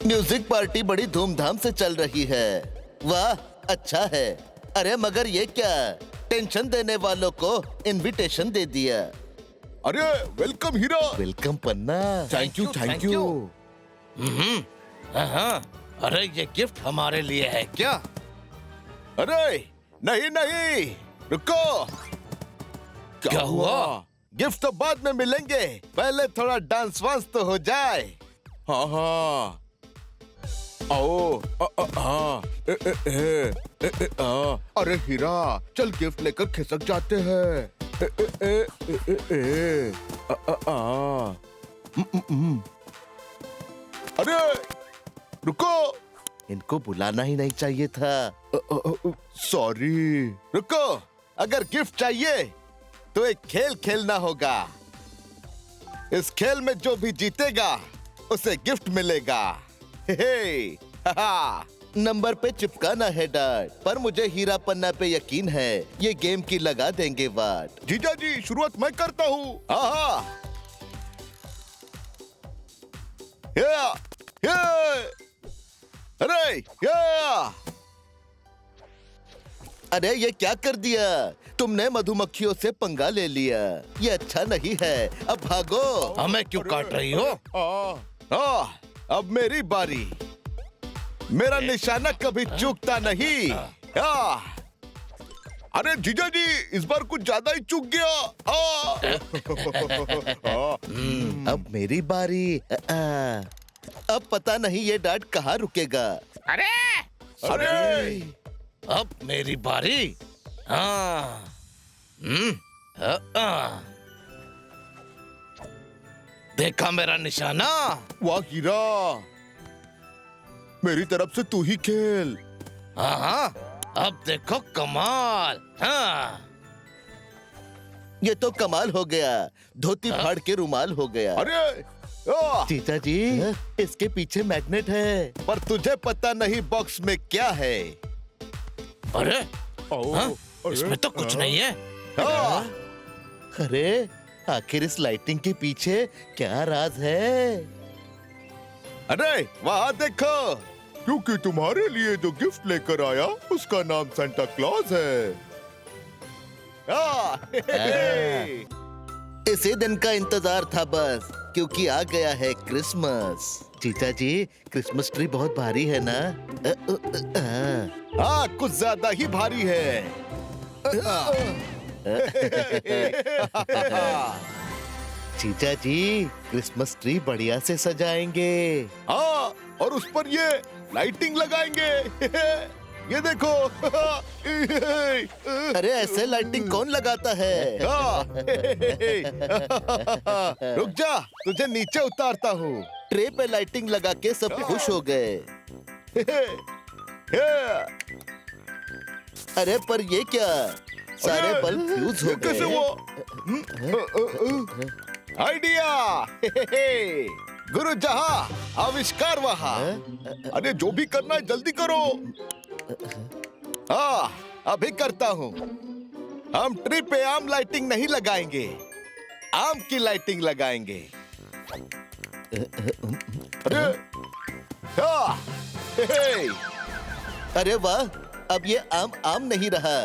Music party बड़ी धूमधाम से चल रही है। वाह, अच्छा है। अरे मगर ये क्या, टेंशन देने वालों को इनविटेशन दे दिया। अरे welcome Heera. Welcome Panna. Thank you. अरे ये गिफ्ट हमारे लिए है क्या? अरे नहीं, रुको। क्या हुआ? गिफ्ट तो बाद में मिलेंगे, पहले थोड़ा डांस वांस तो हो जाए। हाँ। आओ। अरे हीरा, चल गिफ्ट लेकर खिसक जाते हैं। अरे रुको, इनको बुलाना ही नहीं चाहिए था। सॉरी। रुको, अगर गिफ्ट चाहिए तो एक खेल खेलना होगा। इस खेल में जो भी जीतेगा उसे गिफ्ट मिलेगा। नंबर पे चिपकाना है डार्ट, पर मुझे हीरा पन्ना पे यकीन है ये गेम की लगा देंगे वाट। जीजा जी, शुरुआत मैं करता हूँ। अरे ये क्या कर दिया तुमने, मधुमक्खियों से पंगा ले लिया। ये अच्छा नहीं है, अब भागो। हमें क्यों काट रही हो? अब मेरी बारी। मेरा निशाना कभी चूकता नहीं। अरे जीजा जी, इस बार कुछ ज्यादा ही चूक गया। अब मेरी बारी। अब पता नहीं ये डार्ट कहाँ रुकेगा। अरे अब मेरी बारी। देखा मेरा निशाना? वाह हीरा, मेरी तरफ से तू ही खेल। हाँ, अब देखो कमाल। ये तो कमाल हो गया, धोती फाड़ के रुमाल हो गया। अरे जीजा जी, इसके पीछे मैग्नेट है। पर तुझे पता नहीं बॉक्स में क्या है। अरे इसमें तो कुछ नहीं है। अरे आखिर इस लाइटिंग के पीछे क्या राज है? अरे वहाँ देखो, क्योंकि तुम्हारे लिए जो गिफ्ट लेकर आया उसका नाम सांता क्लॉज है। इसी दिन का इंतजार था बस, क्योंकि आ गया है क्रिसमस। जीजा जी, क्रिसमस ट्री बहुत भारी है ना? हाँ, कुछ ज्यादा ही भारी है। जीजा जी, क्रिसमस ट्री बढ़िया से सजाएंगे। हाँ, और उस पर ये लाइटिंग लगाएंगे। ये देखो। अरे ऐसे लाइटिंग कौन लगाता है? रुक जा, तुझे नीचे उतारता हूँ। ट्रे पे लाइटिंग लगा के सब खुश हो गए। अरे पर ये क्या, सारे बल्ब फ्यूज हो कैसे गए। हुआ? आइडिया। गुरु जहाँ आविष्कार वहाँ। अरे जो भी करना है जल्दी करो। हाँ, अभी करता हूँ। हम ट्री पे आम लाइटिंग नहीं लगाएंगे, आम की लाइटिंग लगाएंगे। अरे अरे वाह, अब ये आम नहीं रहा,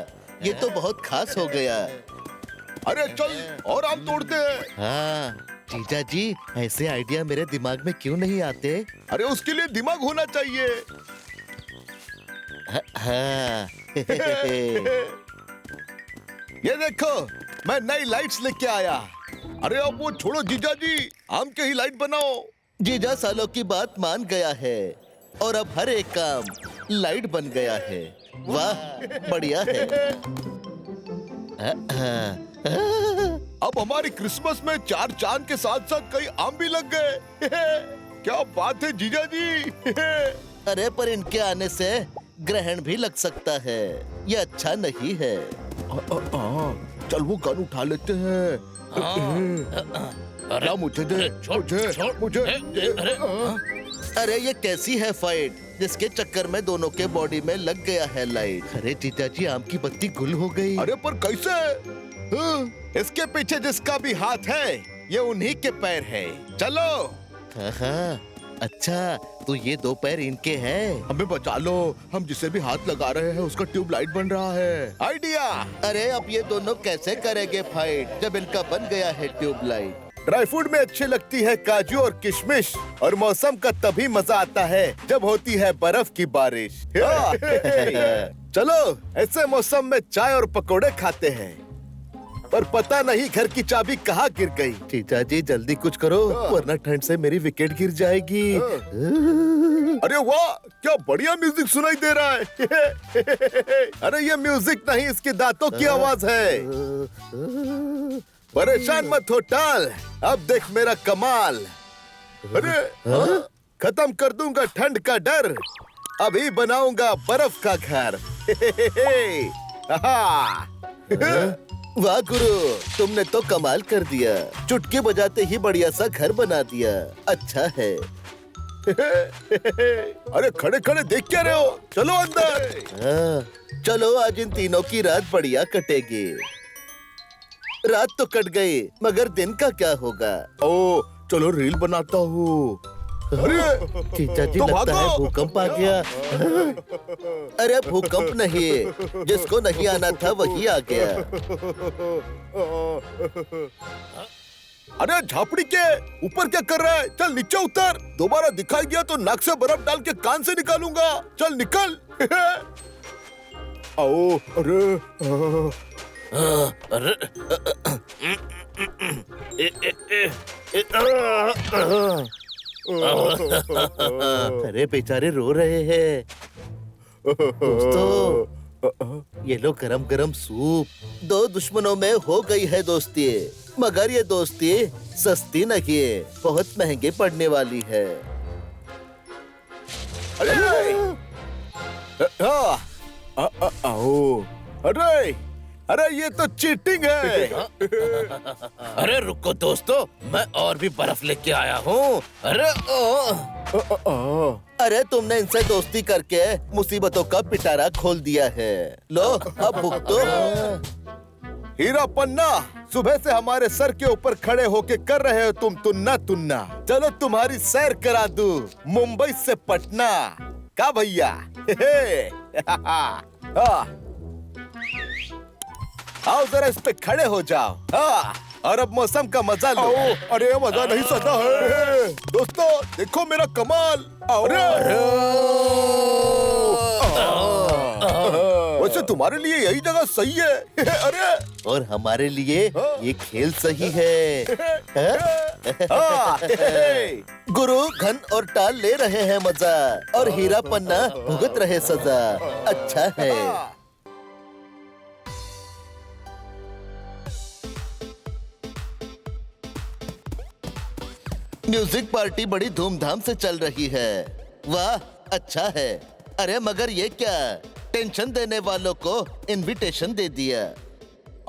ये तो बहुत खास हो गया। अरे चल और आम तोड़ते हैं। हाँ जीजा जी, ऐसे आइडिया मेरे दिमाग में क्यों नहीं आते? अरे उसके लिए दिमाग होना चाहिए। हाँ। ये देखो, मैं नई लाइट्स लेके आया। अरे अब वो छोड़ो जीजा जी, आम के ही लाइट बनाओ। जीजा सालों की बात मान गया है और अब हर एक काम लाइट बन गया है। वाह, बढ़िया है। अब हमारी क्रिसमस में 4 चांद के साथ साथ कई आम भी लग गए। क्या बात है जीजा जी। अरे पर इनके आने से ग्रहण भी लग सकता है, ये अच्छा नहीं है। चल वो गन उठा लेते हैं। अरे मुझे दे, मुझे अरे ये कैसी है फाइट, जिसके चक्कर में दोनों के बॉडी में लग गया है लाइट। अरे जीजा जी, आम की बत्ती गुल हो गई। अरे पर कैसे? इसके पीछे जिसका भी हाथ है, ये उन्हीं के पैर है। चलो। हाँ, अच्छा, तो ये दो पैर इनके हैं। हमें बचा लो, हम जिसे भी हाथ लगा रहे हैं उसका ट्यूबलाइट बन रहा है। आइडिया। अरे अब ये दोनों कैसे करेंगे फाइट जब इनका बन गया है ट्यूबलाइट? ड्राई फ्रूट में अच्छी लगती है काजू और किशमिश, और मौसम का तभी मजा आता है जब होती है बर्फ की बारिश। चलो ऐसे मौसम में चाय और पकोड़े खाते हैं। पर पता नहीं घर की चाबी कहाँ गिर गई। चीचा जी जल्दी कुछ करो, वरना ठंड से मेरी विकेट गिर जाएगी। अरे वाह, क्या बढ़िया म्यूजिक सुनाई दे रहा है। अरे ये म्यूजिक नहीं, इसके दांतों की आवाज है। परेशान मत हो टाल, अब देख मेरा कमाल। अरे खत्म कर दूंगा ठंड का डर, अभी बनाऊंगा बर्फ का घर। वाह गुरु, तुमने तो कमाल कर दिया। चुटकी बजाते ही बढ़िया सा घर बना दिया। अच्छा है। अरे खड़े खड़े देख क्या रहे हो, चलो अंदर। हाँ, चलो आज इन तीनों की रात बढ़िया कटेगी। रात तो कट गई, मगर दिन का क्या होगा? ओ चलो रील बनाता हूँ। अरे चीचा जी तो लगता है भागो। भूकंप आ गया। अरे भूकंप नहीं, जिसको नहीं आना था वही आ गया। अरे झापड़ी के ऊपर क्या कर रहा है? चल नीचे उतर, दोबारा दिखाई दिया तो नाक से बर्फ डाल के कान से निकालूंगा। चल निकल। आओ। अरे अरे बेचारे रो रहे हैं। दोस्तों, ये लो गरम गरम सूप। दो दुश्मनों में हो गई है दोस्ती, मगर ये दोस्ती सस्ती नहीं है, बहुत महंगी पड़ने वाली है। आओ। अरे अरे ये तो चीटिंग है। अरे रुको दोस्तों, मैं और भी बर्फ लेके आया हूँ। अरे अरे तुमने इनसे दोस्ती करके मुसीबतों का पिटारा खोल दिया है। लो अब भुगतो। हीरा पन्ना, सुबह से हमारे सर के ऊपर खड़े होके कर रहे हो तुम तुन्ना तुन्ना। चलो तुम्हारी सैर करा दूं, मुंबई से पटना का भैया। आओ जरा इस पे खड़े हो जाओ। और अब मौसम का मजा लो। अरे मजा नहीं सदा है। दोस्तों देखो मेरा कमाल। अरे वैसे तुम्हारे लिए यही जगह सही है। अरे और हमारे लिए ये खेल सही है। गुरु घन और टाल ले रहे हैं मजा, और हीरा पन्ना भुगत रहे सजा। अच्छा है। म्यूजिक पार्टी बड़ी धूमधाम से चल रही है। वाह अच्छा है। अरे मगर ये क्या, टेंशन देने वालों को इनविटेशन दे दिया।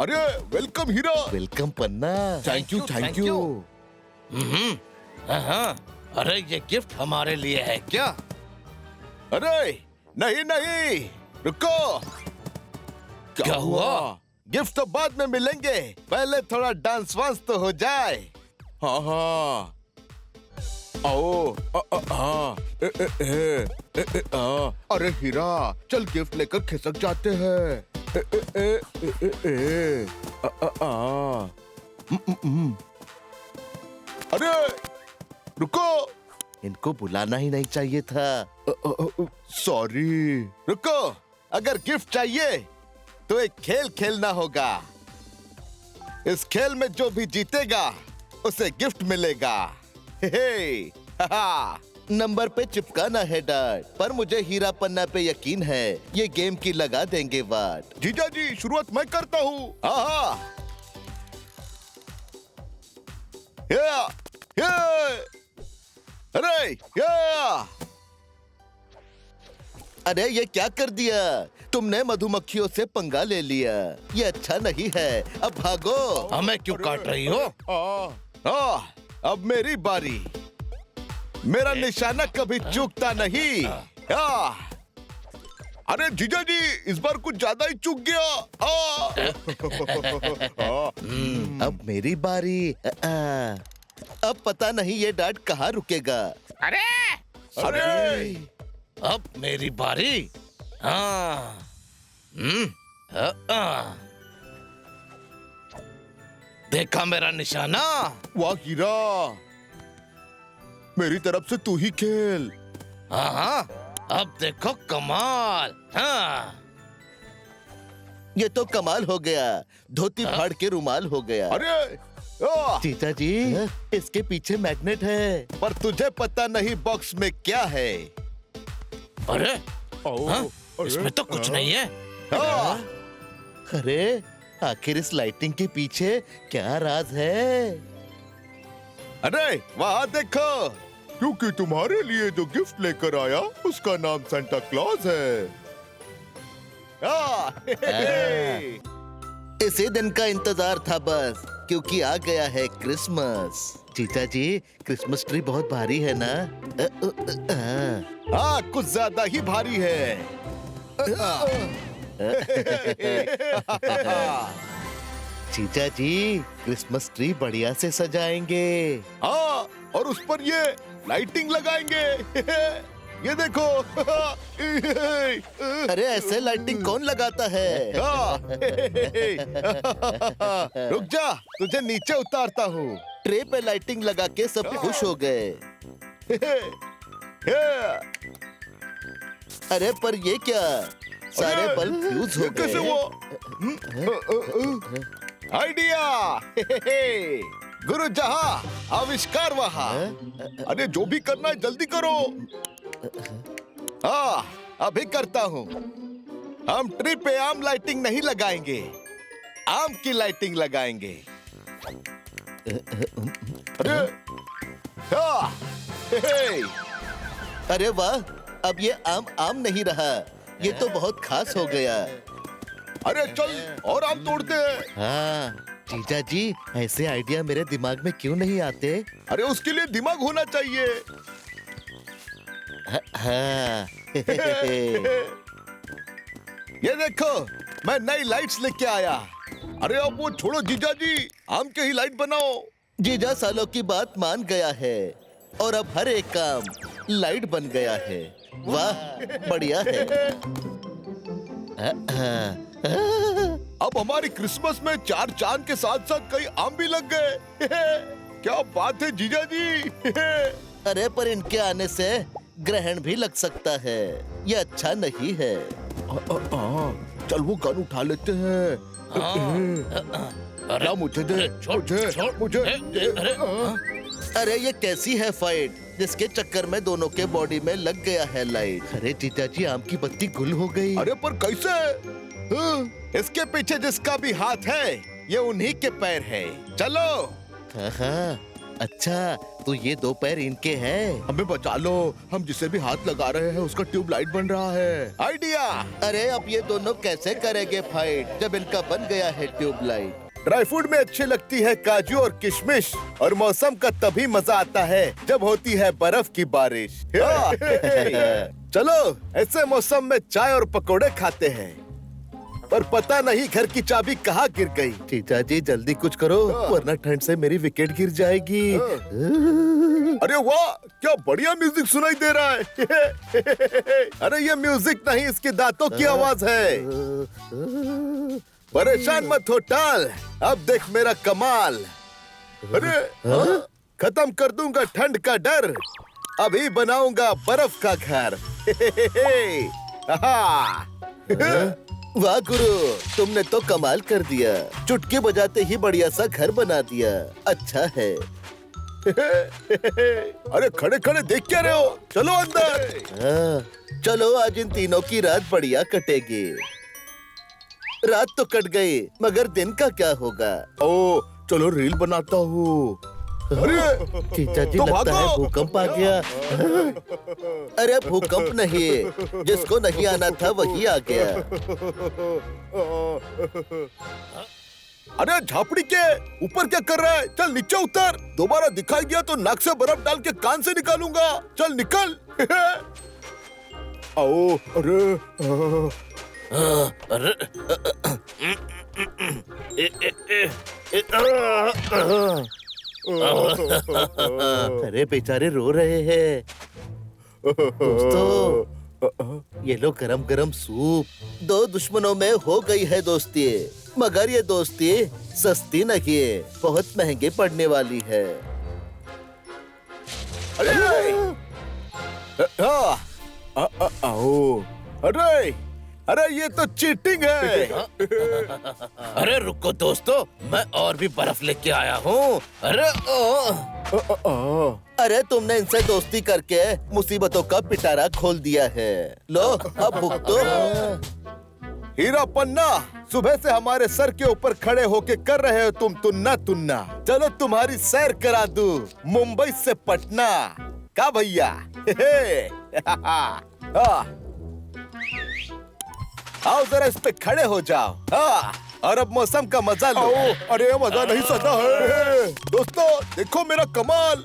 अरे welcome Heera. Welcome Panna. Thank you thank you. हाँ, अरे ये गिफ्ट हमारे लिए है क्या? अरे नहीं नहीं, रुको। क्या हुआ? गिफ्ट तो बाद में मिलेंगे, पहले थोड़ा डांस वांस तो हो जाए। हाँ हाँ आओ। अरे हीरा चल गिफ्ट लेकर खिसक जाते हैं। अरे रुको, इनको बुलाना ही नहीं चाहिए था। सॉरी। रुको, अगर गिफ्ट चाहिए तो एक खेल खेलना होगा। इस खेल में जो भी जीतेगा उसे गिफ्ट मिलेगा। नंबर पे चिपकाना है डार्ट, पर मुझे हीरा पन्ना पे यकीन है ये गेम की लगा देंगे वाट। जीजा जी शुरुआत मैं करता हूँ। अरे ये क्या कर दिया तुमने? मधुमक्खियों से पंगा ले लिया, ये अच्छा नहीं है। अब भागो। हमें क्यों काट रही हो? अब मेरी बारी। मेरा निशाना कभी चूकता नहीं। अरे जीजा जी इस बार कुछ ज्यादा ही चूक गया। अब मेरी बारी। अब पता नहीं ये डांट कहाँ रुकेगा। अरे अरे अब मेरी बारी। हाँ। देखा मेरा निशाना? वाह हीरा, मेरी तरफ से तू ही खेल। हाँ हाँ, अब देखो कमाल। हाँ। ये तो कमाल हो गया, धोती फाड़ के रुमाल हो गया। अरे जीजा जी, इसके पीछे मैग्नेट है। पर तुझे पता नहीं बॉक्स में क्या है। अरे हाँ? इसमें तो कुछ नहीं है। हाँ। अरे आखिर इस लाइटिंग के पीछे क्या राज है? अरे वहाँ देखो, क्योंकि तुम्हारे लिए जो गिफ्ट लेकर आया उसका नाम सांता क्लॉज है। इसी दिन का इंतजार था बस, क्योंकि आ गया है क्रिसमस। जीजा जी, क्रिसमस ट्री बहुत भारी है ना? हाँ, कुछ ज्यादा ही भारी है। जीजा जी, क्रिसमस ट्री बढ़िया से सजाएंगे। हाँ, और उस पर ये लाइटिंग लगाएंगे। ये देखो। अरे ऐसे लाइटिंग कौन लगाता है? रुक जा, तुझे नीचे उतारता हूँ। ट्रे पे लाइटिंग लगा के सब खुश हो गए। अरे पर ये क्या, सारे बल्ब फ्यूज हो कैसे गए। वो? आइडिया। गुरु जहाँ आविष्कार वहाँ। अरे जो भी करना है जल्दी करो। हाँ, अभी करता हूँ। हम ट्री पे आम लाइटिंग नहीं लगाएंगे, आम की लाइटिंग लगाएंगे। अरे हाँ, अरे वाह, अब ये आम आम नहीं रहा, ये तो बहुत खास हो गया। अरे चल और आम तोड़ते हैं। हाँ जीजा जी, ऐसे आइडिया मेरे दिमाग में क्यों नहीं आते? अरे उसके लिए दिमाग होना चाहिए। हाँ। ये देखो, मैं नई लाइट्स लेके आया। अरे अब वो छोड़ो जीजा जी, आम के ही लाइट बनाओ। जीजा सालों की बात मान गया है और अब हर एक काम लाइट बन गया है। वाह, बढ़िया है। अब हमारी क्रिसमस में 4 चांद के साथ साथ कई आम भी लग गए। क्या बात है जीजा जी। अरे पर इनके आने से ग्रहण भी लग सकता है, ये अच्छा नहीं है। चल वो गन उठा लेते हैं। अरे मुझे दे, मुझे अरे अरे ये कैसी है फाइट, जिसके चक्कर में दोनों के बॉडी में लग गया है लाइट। अरे जीजा जी, आम की बत्ती गुल हो गई। अरे पर कैसे? इसके पीछे जिसका भी हाथ है, ये उन्हीं के पैर है। चलो। हाँ, अच्छा तो ये 2 पैर इनके हैं। हमें बचा लो, हम जिसे भी हाथ लगा रहे हैं उसका ट्यूबलाइट बन रहा है। आइडिया। अरे अब ये दोनों कैसे करेंगे फाइट, जब इनका बन गया है ट्यूबलाइट। ड्राई फ्रूट में अच्छी लगती है काजू और किशमिश, और मौसम का तभी मजा आता है जब होती है बर्फ की बारिश। चलो ऐसे मौसम में चाय और पकोड़े खाते हैं। पर पता नहीं घर की चाबी कहाँ गिर गई। जीजा जी जल्दी कुछ करो, वरना ठंड से मेरी विकेट गिर जाएगी। अरे वाह, क्या बढ़िया म्यूजिक सुनाई दे रहा है। अरे ये म्यूजिक नहीं, इसके दांतों की आवाज है। परेशान मत हो टाल, अब देख मेरा कमाल। अरे खत्म कर दूंगा ठंड का डर, अभी बनाऊंगा बर्फ का घर। वाह गुरु, तुमने तो कमाल कर दिया, चुटकी बजाते ही बढ़िया सा घर बना दिया। अच्छा है। अरे खड़े खड़े देख क्या रहे हो, चलो अंदर। हाँ, चलो आज इन तीनों की रात बढ़िया कटेगी। रात तो कट गई, मगर दिन का क्या होगा? ओ चलो रील बनाता हूँ। अरे जीजा जी तो लगता है भागो। भूकंप आ गया। अरे भूकंप नहीं, जिसको नहीं आना था वही आ गया। अरे झापड़ी के ऊपर क्या कर रहा है, चल नीचे उतर। दोबारा दिखाई दिया तो नाक से बर्फ डाल के कान से निकालूंगा, चल निकल। आओ। अरे अरे अरे बेचारे रो रहे हैं। दोस्तों, ये लो गरम गरम सूप। दो दुश्मनों में हो गई है दोस्ती, मगर ये दोस्ती सस्ती नहीं है, बहुत महंगी पड़ने वाली है। अरे अरे अरे ये तो चीटिंग है। अरे रुको दोस्तों, मैं और भी बर्फ लेके आया हूँ। अरे तुमने इनसे दोस्ती करके मुसीबतों का पिटारा खोल दिया है। लो अब भुगतो। हीरा पन्ना, सुबह से हमारे सर के ऊपर खड़े होके कर रहे हो तुम तुन्ना तुन्ना। चलो तुम्हारी सैर करा दूं मुंबई से पटना का भैया। आओ जरा इस पे खड़े हो जाओ। और अब मौसम का मजा लो। अरे मजा नहीं सदा है। दोस्तों देखो मेरा कमाल।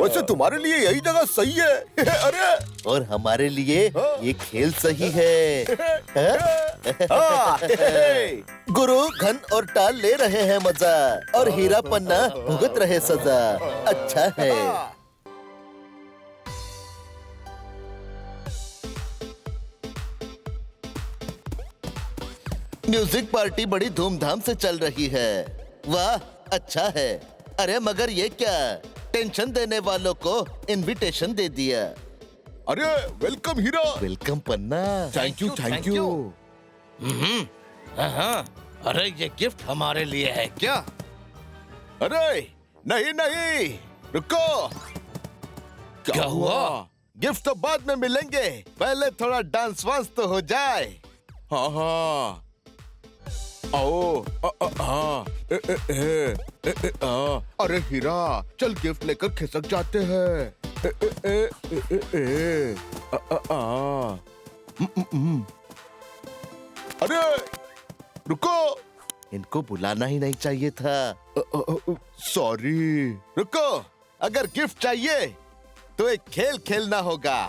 वैसे तुम्हारे लिए यही जगह सही है। अरे और हमारे लिए ये खेल सही है। गुरु घन और टाल ले रहे हैं मजा, और हीरा पन्ना भुगत रहे सजा। अच्छा है। म्यूजिक पार्टी बड़ी धूमधाम से चल रही है। वाह, अच्छा है। अरे मगर ये क्या, टेंशन देने वालों को इनविटेशन दे दिया। अरे welcome Heera. Welcome Panna. Thank you thank you. हाँ, अरे ये गिफ्ट हमारे लिए है क्या? अरे नहीं नहीं, रुको। क्या हुआ? गिफ्ट तो बाद में मिलेंगे, पहले थोड़ा डांस वांस तो हो जाए। हाँ हाँ, आओ। अरे हीरा, चल गिफ्ट लेकर खिसक जाते हैं। अरे रुको, इनको बुलाना ही नहीं चाहिए था। सॉरी। रुको, अगर गिफ्ट चाहिए तो एक खेल खेलना होगा।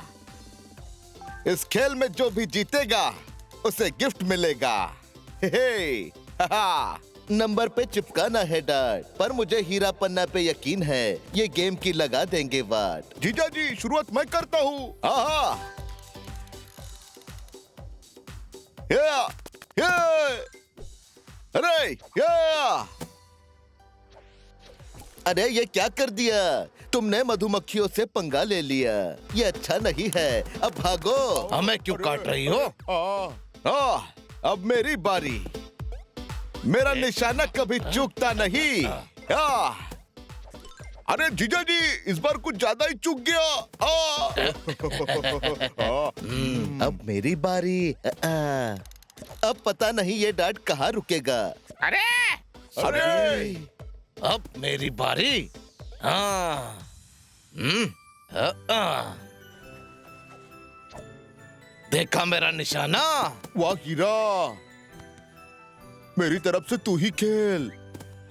इस खेल में जो भी जीतेगा उसे गिफ्ट मिलेगा। नंबर पे चिपकाना है डार्ट, पर मुझे हीरा पन्ना पे यकीन है ये गेम की लगा देंगे वाट। जीजा जी, शुरुआत मैं करता हूँ। अरे ये क्या कर दिया तुमने, मधुमक्खियों से पंगा ले लिया। ये अच्छा नहीं है, अब भागो। हमें क्यों काट रही हो? अब मेरी बारी। मेरा निशाना कभी चूकता नहीं। अरे जीजा जी, इस बार कुछ ज्यादा ही चूक गया। अब मेरी बारी। अब पता नहीं ये डांट कहाँ रुकेगा। अरे अब मेरी बारी। हाँ। देखा मेरा निशाना? वाह हीरा, मेरी तरफ से तू ही खेल।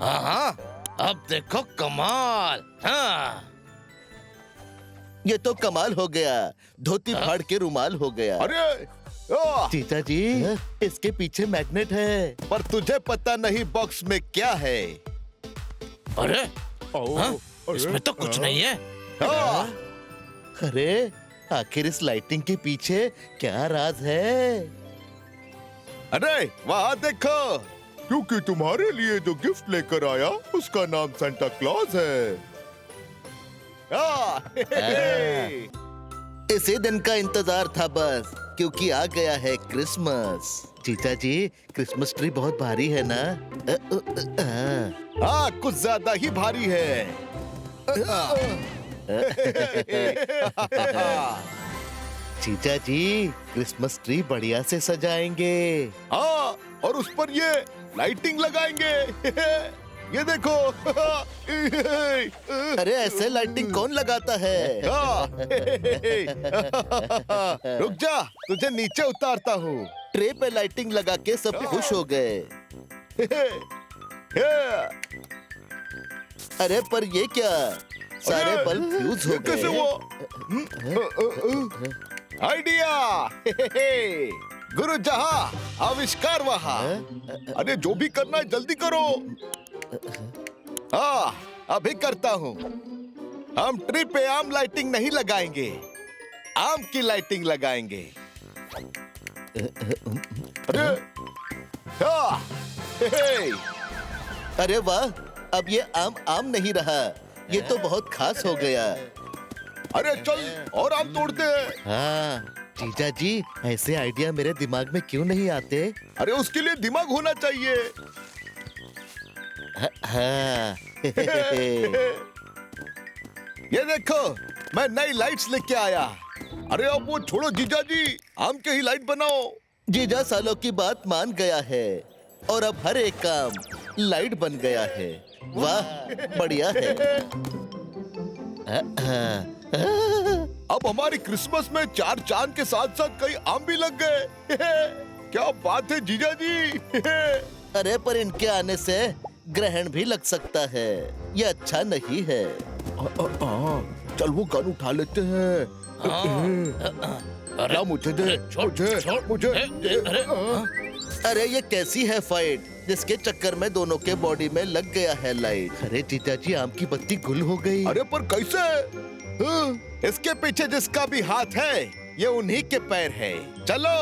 हाँ, अब देखो कमाल। हाँ। ये तो कमाल हो गया, धोती फाड़ के रुमाल हो गया। अरे जीजा जी, इसके पीछे मैग्नेट है। पर तुझे पता नहीं बॉक्स में क्या है। अरे हाँ? इसमें तो कुछ नहीं है। अरे आखिर इस लाइटिंग के पीछे क्या राज है? अरे वहाँ देखो, क्योंकि तुम्हारे लिए जो गिफ्ट लेकर आया उसका नाम सांता क्लॉज है। इसी दिन का इंतजार था बस, क्योंकि आ गया है क्रिसमस। जीजा जी, क्रिसमस ट्री बहुत भारी है ना? हाँ, कुछ ज्यादा ही भारी है। जीजा जी, क्रिसमस ट्री बढ़िया से सजाएंगे। हाँ, और उस पर ये लाइटिंग लगाएंगे। ये देखो। अरे ऐसे लाइटिंग कौन लगाता है? रुक जा, तुझे नीचे उतारता हूँ। ट्रे पे लाइटिंग लगा के सब खुश हो गए। अरे पर ये क्या, सारे बल्ब फ्यूज हो कैसे गए। हुआ? आइडिया। गुरु जहाँ आविष्कार वहाँ। अरे जो भी करना है जल्दी करो। हाँ अभी करता हूँ। हम ट्री पे आम लाइटिंग नहीं लगाएंगे, आम की लाइटिंग लगाएंगे। अरे हाँ, हे। अरे वाह, अब ये आम आम नहीं रहा, ये तो बहुत खास हो गया। अरे चल और आम तोड़ते हैं। हाँ जीजा जी, ऐसे आइडिया मेरे दिमाग में क्यों नहीं आते? अरे उसके लिए दिमाग होना चाहिए। हाँ ये देखो, मैं नई लाइट्स लेके आया। अरे अब वो छोड़ो जीजा जी, आम के ही लाइट बनाओ। जीजा सालों की बात मान गया है और अब हर एक काम लाइट बन गया है। वाह बढ़िया है। अब हमारी क्रिसमस में 4 चांद के साथ साथ कई आम भी लग गए। क्या बात है जीजा जी। अरे पर इनके आने से ग्रहण भी लग सकता है, ये अच्छा नहीं है। चल वो गन उठा लेते हैं। अरे क्या मुझे दे, मुझे अरे अरे ये कैसी है फाइट जिसके चक्कर में दोनों के बॉडी में लग गया है लाइट। अरे जीजा जी, आम की बत्ती गुल हो गई। अरे पर कैसे? इसके पीछे जिसका भी हाथ है, ये उन्हीं के पैर है। चलो।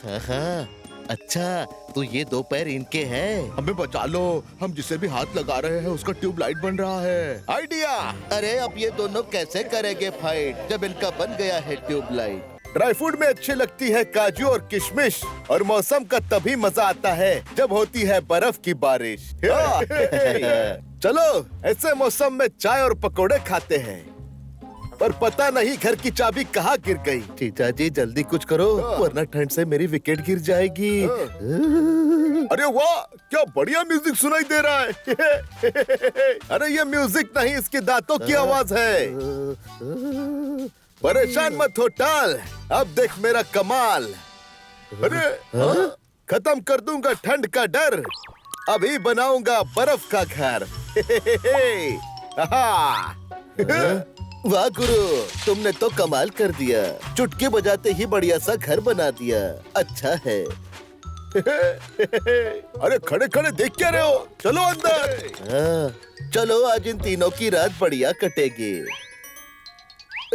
हाँ, अच्छा तो ये 2 पैर इनके हैं। हमें बचा लो, हम जिसे भी हाथ लगा रहे हैं उसका ट्यूबलाइट बन रहा है। आइडिया। अरे अब ये दोनों कैसे करेंगे फाइट जब इनका बन गया है ट्यूबलाइट? ड्राई फ्रूट में अच्छी लगती है काजू और किशमिश, और मौसम का तभी मजा आता है जब होती है बर्फ की बारिश। चलो ऐसे मौसम में चाय और पकोड़े खाते हैं। पर पता नहीं घर की चाबी कहाँ गिर गई। जीजा जी जल्दी कुछ करो, वरना ठंड से मेरी विकेट गिर जाएगी। अरे वाह, क्या बढ़िया म्यूजिक सुनाई दे रहा है। अरे ये म्यूजिक नहीं, इसके दांतों की आवाज है। परेशान मत हो टाल, अब देख मेरा कमाल। अरे खत्म कर दूंगा ठंड का डर, अभी बनाऊंगा बर्फ का घर। वाह गुरु, तुमने तो कमाल कर दिया, चुटकी बजाते ही बढ़िया सा घर बना दिया। अच्छा है। अरे खड़े खड़े देख क्या रहे हो, चलो अंदर। हाँ, चलो आज इन तीनों की रात बढ़िया कटेगी।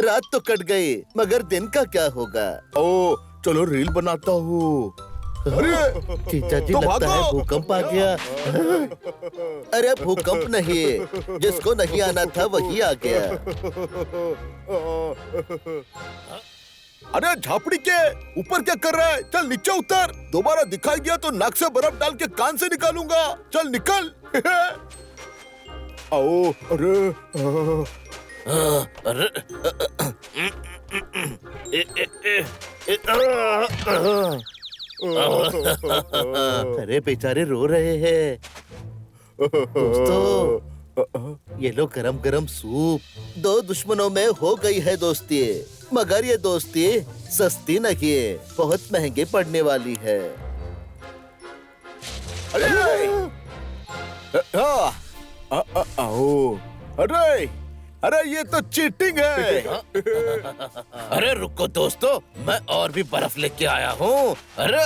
रात तो कट गई, मगर दिन का क्या होगा? ओ चलो रील बनाता हूँ। अरे जीजा जी तो लगता है भागो। भूकंप आ गया। अरे भूकंप नहीं, जिसको नहीं आना था वही आ गया। अरे झापड़ी के ऊपर क्या कर रहा है? चल नीचे उतर। दोबारा दिखाई दिया तो नाक से बर्फ डाल के कान से निकालूंगा। चल निकल। आओ। अरे अरे बेचारे रो रहे हैं। दोस्तों, ये लो गरम गरम सूप। 2 दुश्मनों में हो गई है दोस्ती, मगर ये दोस्ती सस्ती नहीं है, बहुत महंगी पड़ने वाली है। आओ। अरे ये तो चीटिंग है। अरे रुको दोस्तों, मैं और भी बर्फ लेके आया हूँ। अरे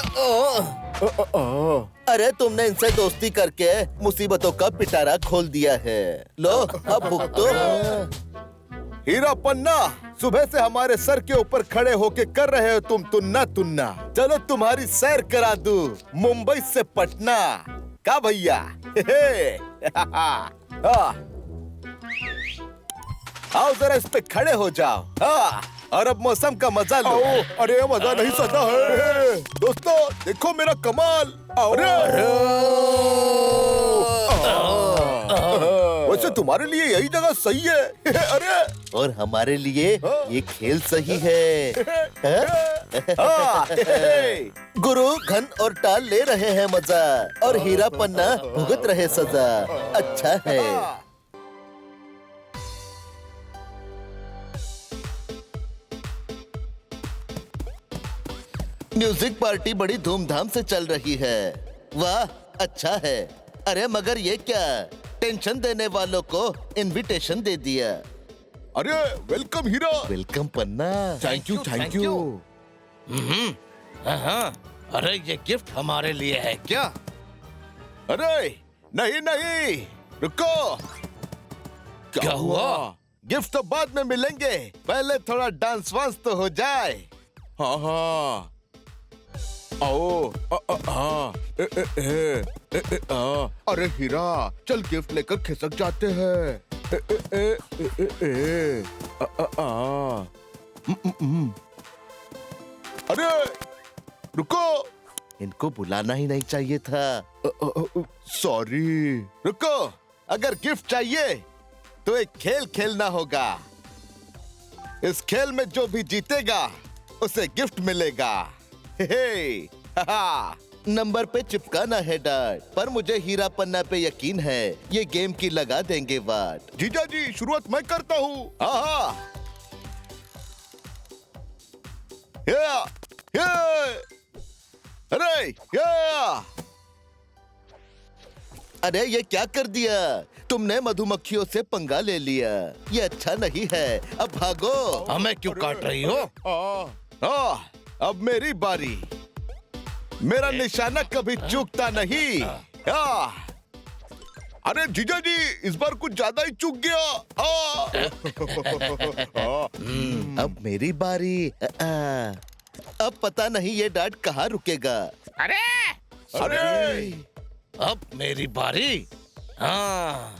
अरे तुमने इनसे दोस्ती करके मुसीबतों का पिटारा खोल दिया है। लो अब भुगतो। हीरा पन्ना, सुबह से हमारे सर के ऊपर खड़े होके कर रहे हो तुम तुन्ना तुन्ना। चलो तुम्हारी सैर करा दूं, मुंबई से पटना। का भैया? आओ जरा इस पे खड़े हो जाओ। और अब मौसम का मजा लो। अरे मजा नहीं सदा है। दोस्तों देखो मेरा कमाल। वैसे तुम्हारे लिए यही जगह सही है। अरे और हमारे लिए ये खेल सही है। गुरु घन और टाल ले रहे हैं मजा, और हीरा पन्ना भुगत रहे सजा। अच्छा है। म्यूजिक पार्टी बड़ी धूमधाम से चल रही है। वाह अच्छा है। अरे मगर ये क्या, टेंशन देने वालों को इनविटेशन दे दिया। अरे welcome Heera. Welcome Panna. Thank you. हाँ अरे ये गिफ्ट हमारे लिए है क्या? अरे नहीं नहीं, रुको। क्या हुआ? गिफ्ट तो बाद में मिलेंगे, पहले थोड़ा डांस वांस तो हो जाए। हाँ हाँ, आओ। हाँ, अरे हीरा, चल गिफ्ट लेकर खिसक जाते हैं। अरे रुको, इनको बुलाना ही नहीं चाहिए था। सॉरी। रुको, अगर गिफ्ट चाहिए तो एक खेल खेलना होगा। इस खेल में जो भी जीतेगा उसे गिफ्ट मिलेगा। हे, हा, नंबर पे चिपकाना है डैड, पर मुझे हीरा पन्ना पे यकीन है ये गेम की लगा देंगे वाट। जीजा जी, शुरुआत मैं करता हूँ। हाँ, अरे अरे ये क्या कर दिया तुमने? मधुमक्खियों से पंगा ले लिया, ये अच्छा नहीं है। अब भागो। हमें क्यों काट रही हो? अब मेरी बारी। मेरा निशाना कभी चूकता नहीं। अरे जीजा जी, इस बार कुछ ज्यादा ही चूक गया। अब मेरी बारी। अब पता नहीं ये डैड कहाँ रुकेगा। अरे अब मेरी बारी। हाँ।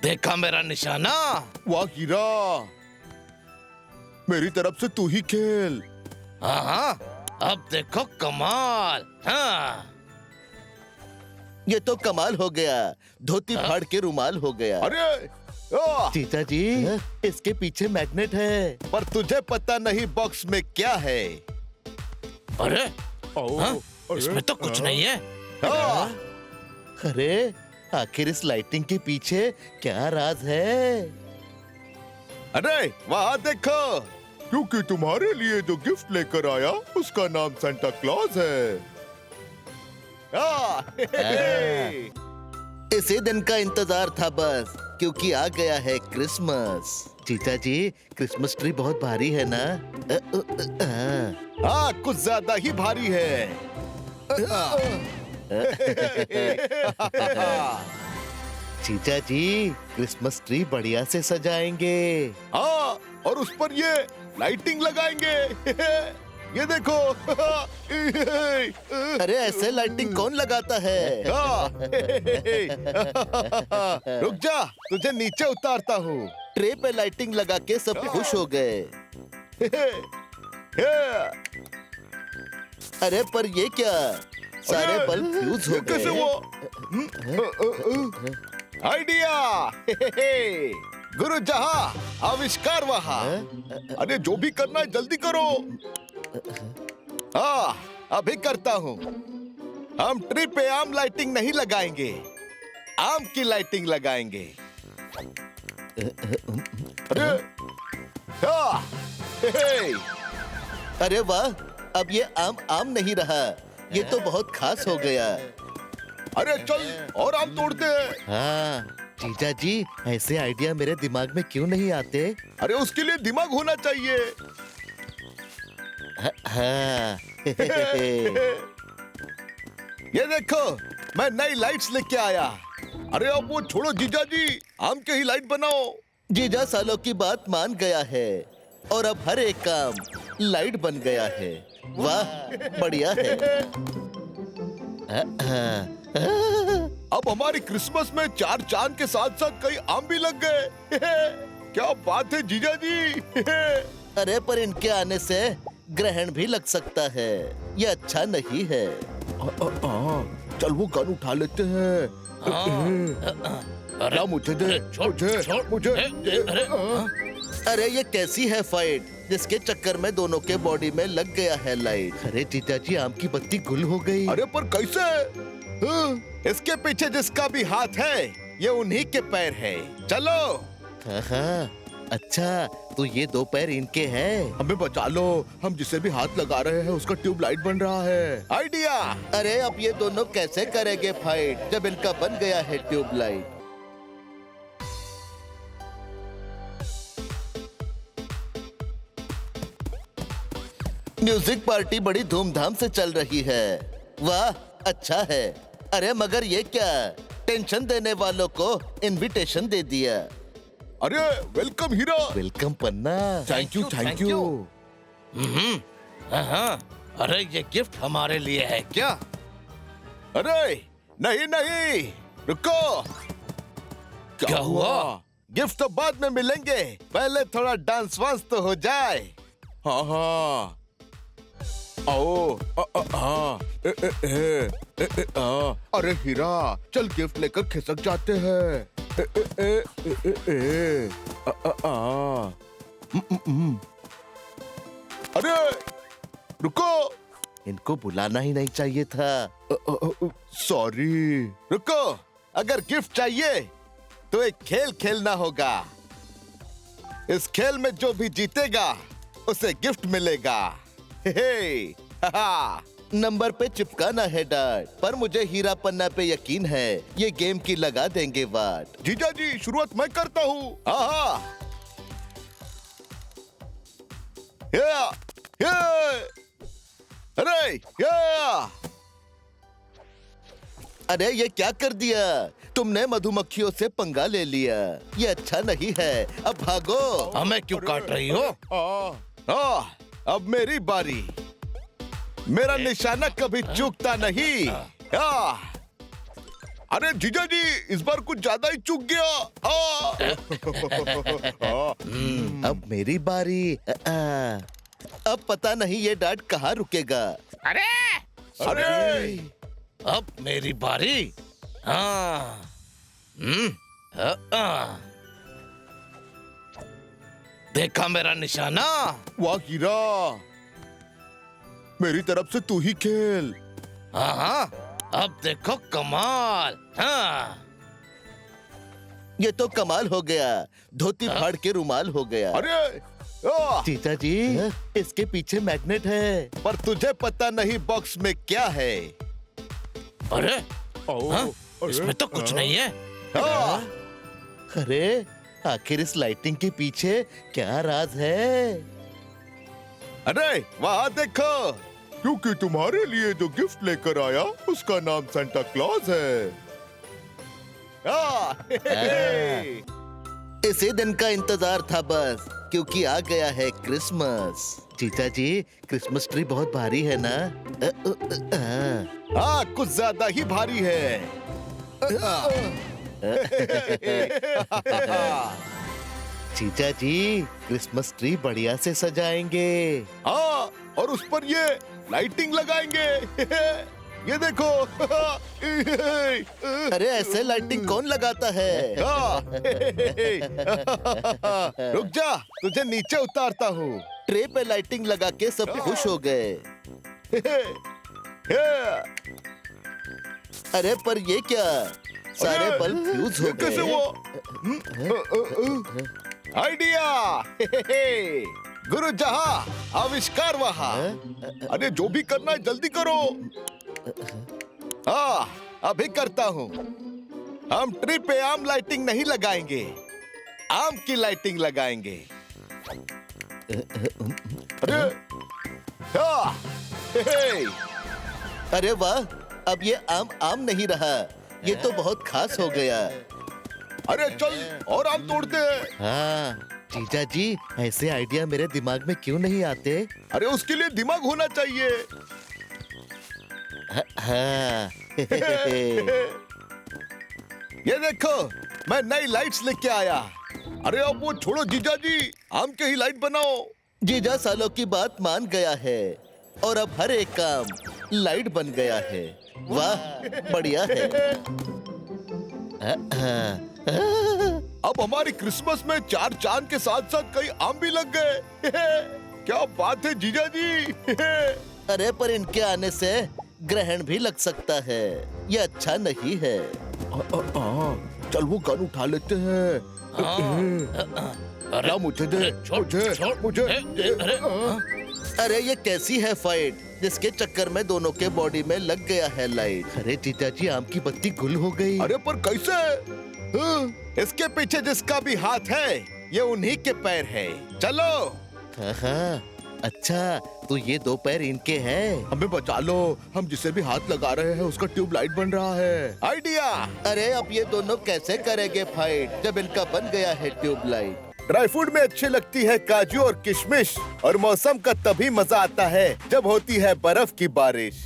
देखा मेरा निशाना? वाह हीरा, मेरी तरफ से तू ही खेल। हाँ, अब देखो कमाल। हाँ। ये तो कमाल हो गया, धोती फाड़ के रुमाल हो गया। अरे जीजा जी, इसके पीछे मैग्नेट है। पर तुझे पता नहीं बॉक्स में क्या है। अरे हाँ? इसमें तो कुछ नहीं है। अरे आखिर इस लाइटिंग के पीछे क्या राज है? अरे वहाँ देखो, क्योंकि तुम्हारे लिए जो गिफ्ट लेकर आया उसका नाम सांता क्लॉज है। इसी दिन का इंतजार था बस, क्योंकि आ गया है क्रिसमस। जीजा जी, क्रिसमस ट्री बहुत भारी है ना? हाँ, कुछ ज्यादा ही भारी है। जीजा जी, क्रिसमस ट्री बढ़िया से सजाएंगे। हाँ, और उस पर ये लाइटिंग लगाएंगे। ये देखो। अरे ऐसे लाइटिंग कौन लगाता है? रुक जा, तुझे नीचे उतारता हूँ। ट्रे पे लाइटिंग लगा के सब खुश हो गए। अरे पर ये क्या, सारे बल्ब फ्यूज हो कैसे गए। वो आइडिया। गुरु जहाँ आविष्कार वहाँ। अरे जो भी करना है जल्दी करो। हाँ, अभी करता हूँ। हम ट्री पे आम लाइटिंग नहीं लगाएंगे, आम की लाइटिंग लगाएंगे। अरे अरे वाह, अब ये आम आम नहीं रहा, ये तो बहुत खास हो गया। अरे चल और आम तोड़ते हैं। हाँ जीजा जी, ऐसे आइडिया मेरे दिमाग में क्यों नहीं आते? अरे उसके लिए दिमाग होना चाहिए। हाँ। ये देखो, मैं नई लाइट्स लेके आया। अरे अब वो छोड़ो जीजा जी, आम के ही लाइट बनाओ। जीजा सालों की बात मान गया है और अब हर एक काम लाइट बन गया है। वाह, बढ़िया है। अब हमारी क्रिसमस में 4 चांद के साथ साथ कई आम भी लग गए। क्या बात है जीजा जी। अरे पर इनके आने से ग्रहण भी लग सकता है, ये अच्छा नहीं है। चल वो गन उठा लेते हैं। अरे मुझे दे, मुझे अरे ये कैसी है फाइट जिसके चक्कर में दोनों के बॉडी में लग गया है लाइट। अरे जीजा जी, आम की बत्ती गुल हो गई। अरे पर कैसे? इसके पीछे जिसका भी हाथ है, ये उन्हीं के पैर है। चलो। हाँ, अच्छा तो ये 2 पैर इनके हैं। हमें बचा लो, हम जिसे भी हाथ लगा रहे हैं उसका ट्यूबलाइट बन रहा है। आइडिया। अरे अब ये दोनों कैसे करेंगे फाइट जब इनका बन गया है ट्यूबलाइट? म्यूजिक पार्टी बड़ी धूमधाम से चल रही है। वाह, अच्छा है। अरे मगर ये क्या, टेंशन देने वालों को इनविटेशन दे दिया। अरे welcome Heera. Welcome Panna. Thank you, thank you. हाँ, अरे ये गिफ्ट हमारे लिए है क्या? अरे नहीं नहीं, रुको। क्या हुआ? गिफ्ट तो बाद में मिलेंगे, पहले थोड़ा डांस वांस तो हो जाए। हाँ हाँ, आओ। हाँ, अरे हीरा, चल गिफ्ट लेकर खिसक जाते हैं। अरे रुको, इनको बुलाना ही नहीं चाहिए था। सॉरी। रुको, अगर गिफ्ट चाहिए तो एक खेल खेलना होगा। इस खेल में जो भी जीतेगा उसे गिफ्ट मिलेगा। हे, हा। नंबर पे चिपकाना है डार्ट, पर मुझे हीरा पन्ना पे यकीन है ये गेम की लगा देंगे वाट। जीजा जी, शुरुआत मैं करता हूँ। हाँ, अरे अरे ये क्या कर दिया तुमने, मधुमक्खियों से पंगा ले लिया। ये अच्छा नहीं है, अब भागो। हमें क्यों काट रही हो? अब मेरी बारी। मेरा निशाना कभी चूकता नहीं। अरे जीजा जी, इस बार कुछ ज्यादा ही चूक गया। अब मेरी बारी। अब पता नहीं ये डार्ट कहाँ रुकेगा। अरे अरे अब मेरी बारी। हाँ, देखा मेरा निशाना? वाह हीरा, मेरी तरफ से तू ही खेल। हाँ, अब देखो कमाल। हाँ, ये तो कमाल हो गया, धोती फाड़ के रुमाल हो गया। अरे जीजा जी, इसके पीछे मैग्नेट है। पर तुझे पता नहीं बॉक्स में क्या है। अरे हाँ, इसमें तो कुछ नहीं है। अरे आखिर इस लाइटिंग के पीछे क्या राज है? अरे वहाँ देखो, क्योंकि तुम्हारे लिए जो गिफ्ट लेकर आया उसका नाम सांता क्लॉज है। इसी दिन का इंतजार था बस, क्योंकि आ गया है क्रिसमस। जीजा जी, क्रिसमस ट्री बहुत भारी है ना? हाँ, कुछ ज्यादा ही भारी है। जीजा जी, क्रिसमस ट्री बढ़िया से सजाएंगे। हाँ, और उस पर ये लाइटिंग लगाएंगे। ये देखो। अरे ऐसे लाइटिंग कौन लगाता है? रुक जा, तुझे नीचे उतारता हूँ। ट्रे पे लाइटिंग लगा के सब खुश हो गए। अरे पर ये क्या, सारे बल्ब फ्यूज हो कैसे गए। हुआ? आइडिया। गुरु जहाँ, आविष्कार वहाँ। अरे जो भी करना है जल्दी करो। हाँ, अभी करता हूँ। हम ट्री पे आम लाइटिंग नहीं लगाएंगे, आम की लाइटिंग लगाएंगे। अरे अरे वाह, अब ये आम आम नहीं रहा, ये तो बहुत खास हो गया। अरे चल और आम तोड़ते हैं। हाँ जीजा जी, ऐसे आइडिया मेरे दिमाग में क्यों नहीं आते? अरे उसके लिए दिमाग होना चाहिए। हाँ। ये देखो, मैं नई लाइट्स लेके आया। अरे अब वो छोड़ो जीजा जी, आम के ही लाइट बनाओ। जीजा सालों की बात मान गया है और अब हर एक काम लाइट बन गया है। वाह, बढ़िया है। अब हमारी क्रिसमस में 4 चांद के साथ साथ कई आम भी लग गए। क्या बात है जीजा जी। अरे पर इनके आने से ग्रहण भी लग सकता है, ये अच्छा नहीं है। चल वो गन उठा लेते हैं। अरे मुझे दे, मुझे अरे ये कैसी है फाइट जिसके चक्कर में दोनों के बॉडी में लग गया है लाइट। अरे जीजा जी, आम की बत्ती गुल हो गई। अरे पर कैसे? इसके पीछे जिसका भी हाथ है, ये उन्हीं के पैर है। चलो। हाँ, अच्छा तो ये दो पैर इनके हैं। हमें बचा लो, हम जिसे भी हाथ लगा रहे हैं उसका ट्यूबलाइट बन रहा है। आइडिया। अरे अब ये दोनों कैसे करेंगे फाइट जब इनका बन गया है ट्यूबलाइट। ड्राई फ्रूट में अच्छी लगती है काजू और किशमिश, और मौसम का तभी मजा आता है जब होती है बर्फ की बारिश।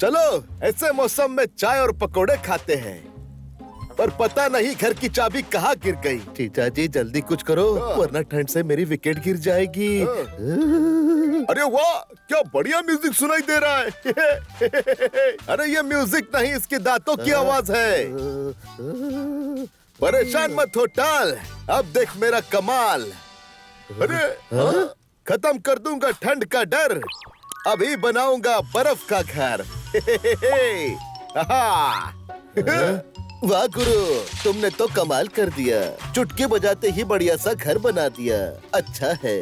चलो ऐसे मौसम में चाय और पकोड़े खाते हैं। पर पता नहीं घर की चाबी कहाँ गिर गई। जीजा जी जल्दी कुछ करो वरना ठंड से मेरी विकेट गिर जाएगी। अरे वाह, क्या बढ़िया म्यूजिक सुनाई दे रहा है। अरे ये म्यूजिक नहीं, इसके दांतों की आवाज है। परेशान मत हो टाल, अब देख मेरा कमाल। अरे खत्म कर दूंगा ठंड का डर, अभी बनाऊंगा बर्फ का घर। वाह गुरु, तुमने तो कमाल कर दिया। चुटकी बजाते ही बढ़िया सा घर बना दिया। अच्छा है।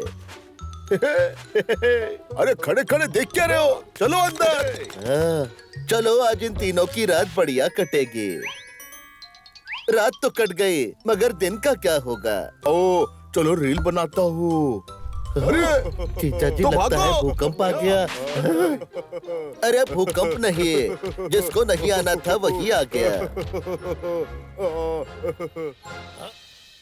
अरे खड़े खड़े देख क्या रहे हो, चलो अंदर। चलो आज इन तीनों की रात बढ़िया कटेगी। रात तो कट गई मगर दिन का क्या होगा। ओ चलो रील बनाता हूँ। अरे जीजा जी तो लगता है भागो। भूकंप आ गया। अरे भूकंप नहीं, जिसको नहीं आना था वही आ गया।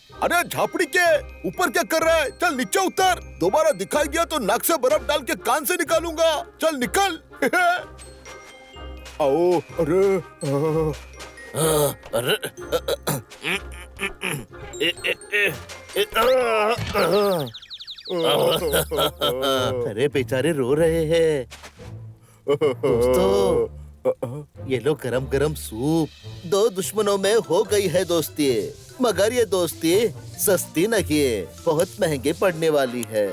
अरे झापड़ी के ऊपर क्या कर रहा है, चल नीचे उतर। दोबारा दिखाई दिया तो नाक से बर्फ डाल के कान से निकालूंगा, चल निकल। आओ। अरे अरे बेचारे रो रहे हैं। दोस्तों ये लो गरम गरम सूप। दो दुश्मनों में हो गई है दोस्ती, मगर ये दोस्ती सस्ती नहीं है, बहुत महंगी पड़ने वाली है।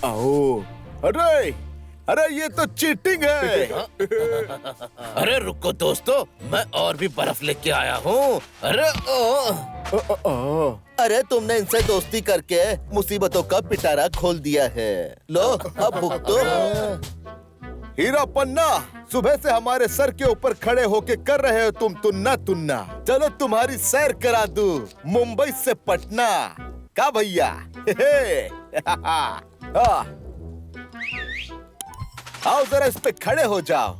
आओ। अरे ये तो चीटिंग है। अरे रुको दोस्तों, मैं और भी बर्फ लेके आया हूँ। अरे तुमने इनसे दोस्ती करके मुसीबतों का पिटारा खोल दिया है। लो अब भुगतो। हीरा पन्ना, सुबह से हमारे सर के ऊपर खड़े होके कर रहे हो तुम तुन्ना तुन्ना। चलो तुम्हारी सैर करा दूं मुंबई से पटना का भैया। आओ जरा इस पे खड़े हो जाओ।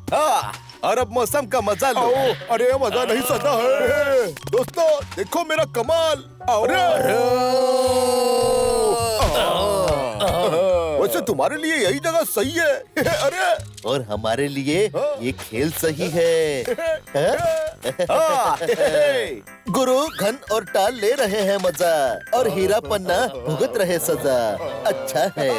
और अब मौसम का मजा लो। अरे मजा नहीं सदा है। दोस्तों देखो मेरा कमाल। वैसे तुम्हारे लिए यही जगह सही है। अरे और हमारे लिए ये खेल सही है। गुरु घन और टाल ले रहे हैं मजा, और हीरा पन्ना भुगत रहे सजा। अच्छा है।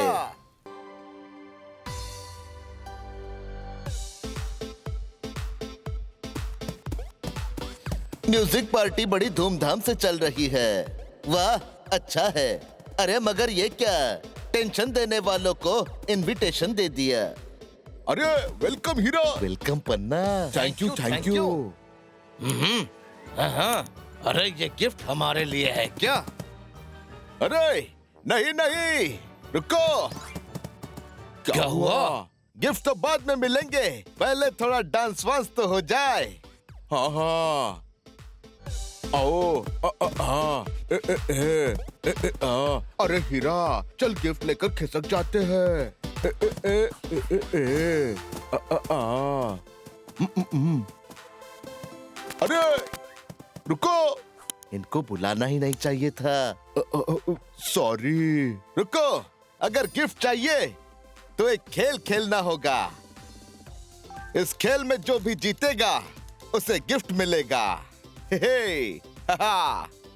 म्यूजिक पार्टी बड़ी धूमधाम से चल रही है। वाह अच्छा है। अरे मगर ये क्या, टेंशन देने वालों को इनविटेशन दे दिया। अरे welcome Heera. Welcome Panna. Thank you. हाँ, अरे ये गिफ्ट हमारे लिए है क्या? अरे नहीं रुको। क्या हुआ? गिफ्ट तो बाद में मिलेंगे, पहले थोड़ा डांस वांस तो हो जाए। हाँ आओ। अरे हीरा चल गिफ्ट लेकर खिसक जाते हैं। अरे रुको, इनको बुलाना ही नहीं चाहिए था। सॉरी। रुको, अगर गिफ्ट चाहिए तो एक खेल खेलना होगा। इस खेल में जो भी जीतेगा उसे गिफ्ट मिलेगा।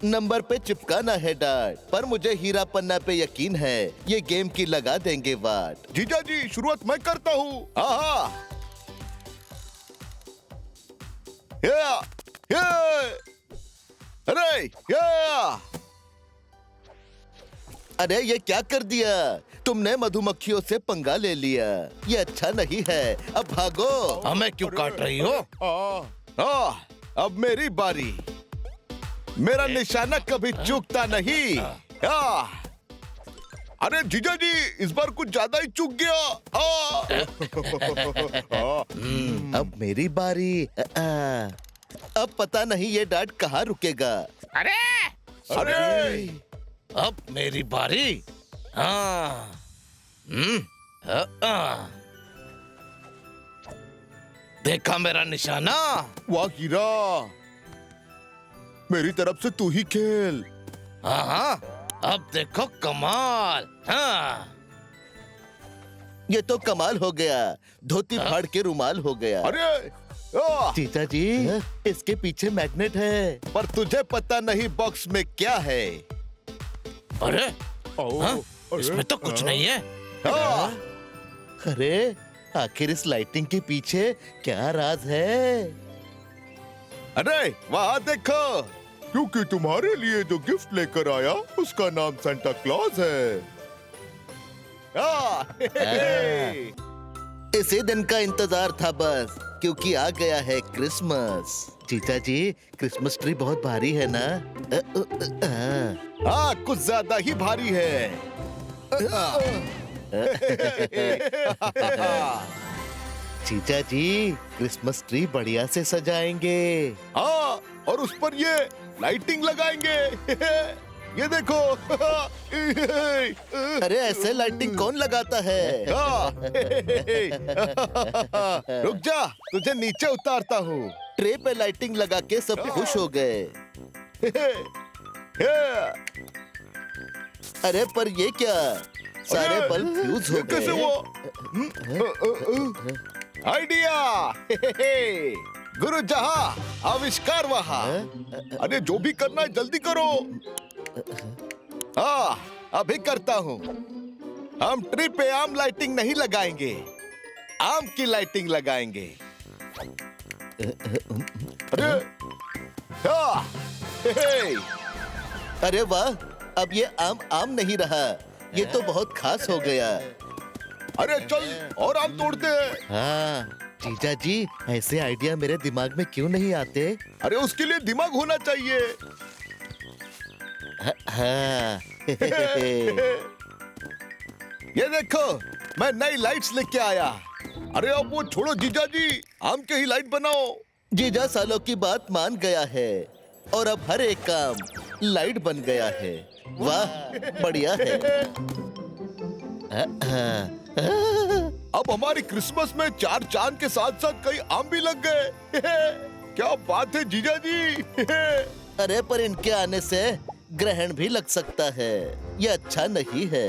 नंबर पे चिपकाना है डार्ट, पर मुझे हीरा पन्ना पे यकीन है ये गेम की लगा देंगे वाट। जीजा जी शुरुआत मैं करता हूँ। अरे ये क्या कर दिया तुमने, मधुमक्खियों से पंगा ले लिया। ये अच्छा नहीं है, अब भागो। हमें क्यों काट रही हो? अब मेरी बारी। मेरा निशाना कभी चूकता नहीं। अरे जीजा जी इस बार कुछ ज्यादा ही चूक गया। अब मेरी बारी। अब पता नहीं ये डार्ट कहाँ रुकेगा। अरे अरे अब मेरी बारी। हाँ। देखा मेरा निशाना? वाह हीरा, मेरी तरफ से तू ही खेल। हाँ हाँ, अब देखो कमाल। हाँ। ये तो कमाल हो गया, धोती फाड़ के रुमाल हो गया। अरे जीजा जी, इसके पीछे मैग्नेट है। पर तुझे पता नहीं बॉक्स में क्या है। अरे हाँ? इसमें तो कुछ नहीं है। अरे आखिर इस लाइटिंग के पीछे क्या राज है? अरे वहाँ देखो, क्योंकि तुम्हारे लिए जो गिफ्ट लेकर आया उसका नाम सांता क्लॉज है। इसी दिन का इंतजार था बस, क्योंकि आ गया है क्रिसमस। जीजा जी, क्रिसमस ट्री बहुत भारी है ना? हाँ, कुछ ज्यादा ही भारी है। जीजा जी, क्रिसमस ट्री बढ़िया से सजाएंगे। हाँ, और उस पर ये लाइटिंग लगाएंगे। ये देखो। अरे ऐसे लाइटिंग कौन लगाता है? रुक जा, तुझे नीचे उतारता हूँ। ट्रे पे लाइटिंग लगा के सब खुश हो गए। अरे पर ये क्या, सारे बल्ब फ्यूज हो कैसे गए। वो आइडिया। गुरु जहाँ आविष्कार वहाँ। अरे जो भी करना है जल्दी करो। हाँ, अभी करता हूँ। हम ट्री पे आम लाइटिंग नहीं लगाएंगे, आम की लाइटिंग लगाएंगे। अरे हाँ, अरे वाह, अब ये आम आम नहीं रहा, ये तो बहुत खास हो गया। अरे चल और आम तोड़ते हैं। हाँ जीजा जी, ऐसे आइडिया मेरे दिमाग में क्यों नहीं आते? अरे उसके लिए दिमाग होना चाहिए। हाँ। ये देखो, मैं नई लाइट्स लेके आया। अरे अब वो छोड़ो जीजा जी, आम के ही लाइट बनाओ। जीजा सालों की बात मान गया है और अब हर एक काम लाइट बन गया है। वाह, बढ़िया है। अब हमारी क्रिसमस में 4 चांद के साथ साथ कई आम भी लग गए। क्या बात है जीजा जी। अरे पर इनके आने से ग्रहण भी लग सकता है, ये अच्छा नहीं है।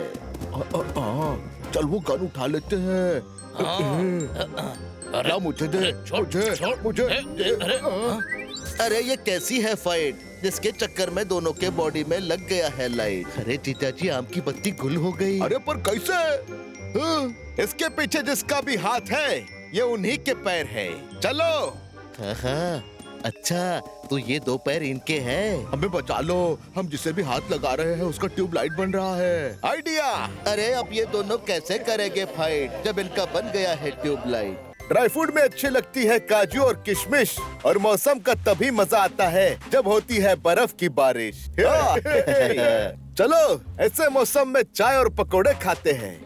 चल वो गन उठा लेते हैं। अरे मुझे दे, मुझे अरे अरे ये कैसी है फाइट, जिसके चक्कर में दोनों के बॉडी में लग गया है लाइट। अरे जीजा जी, आम की बत्ती गुल हो गई। अरे पर कैसे? इसके पीछे जिसका भी हाथ है, ये उन्हीं के पैर है। चलो। हाँ, अच्छा तो ये 2 पैर इनके हैं। हमें बचा लो, हम जिसे भी हाथ लगा रहे हैं उसका ट्यूबलाइट बन रहा है। आइडिया। अरे अब ये दोनों कैसे करेंगे फाइट, जब इनका बन गया है ट्यूबलाइट। ड्राई फ्रूट में अच्छी लगती है काजू और किशमिश, और मौसम का तभी मजा आता है जब होती है बर्फ की बारिश। चलो ऐसे मौसम में चाय और पकोड़े खाते हैं।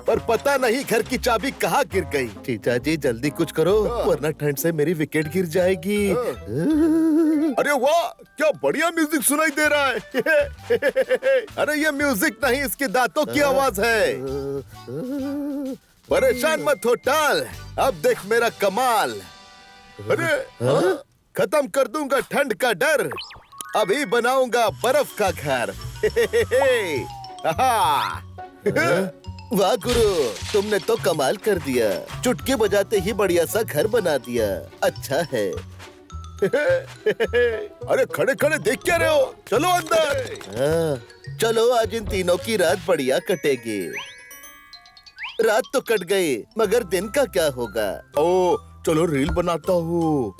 पर पता नहीं घर की चाबी कहाँ गिर गई। जीजा जी जल्दी कुछ करो, वरना ठंड से मेरी विकेट गिर जाएगी। अरे वाह, क्या बढ़िया म्यूजिक सुनाई दे रहा है। अरे ये म्यूजिक नहीं, इसके दांतों की आवाज है। परेशान मत हो टाल, अब देख मेरा कमाल। अरे खत्म कर दूंगा ठंड का डर, अभी बनाऊंगा बर्फ का घर। वाह गुरु, तुमने तो कमाल कर दिया, चुटकी बजाते ही बढ़िया सा घर बना दिया। अच्छा है। अरे खड़े खड़े देख क्या रहे हो, चलो अंदर। चलो आज इन तीनों की रात बढ़िया कटेगी। रात तो कट गई, मगर दिन का क्या होगा? ओ चलो रील बनाता हूँ।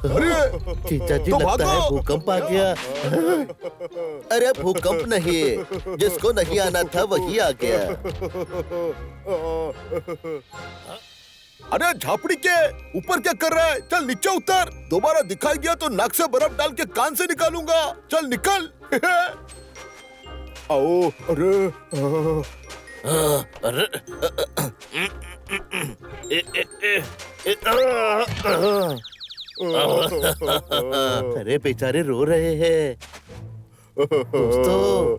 अरे जीजा जी तो लगता है भागो। भूकंप आ गया। अरे भूकंप नहीं, जिसको नहीं आना था वही आ गया। अरे झापड़ी के ऊपर क्या कर रहा है, चल नीचे उतर। दोबारा दिखाई दिया तो नाक से बर्फ डाल के कान से निकालूंगा, चल निकल। आओ। अरे अरे बेचारे रो रहे हैं। दोस्तों,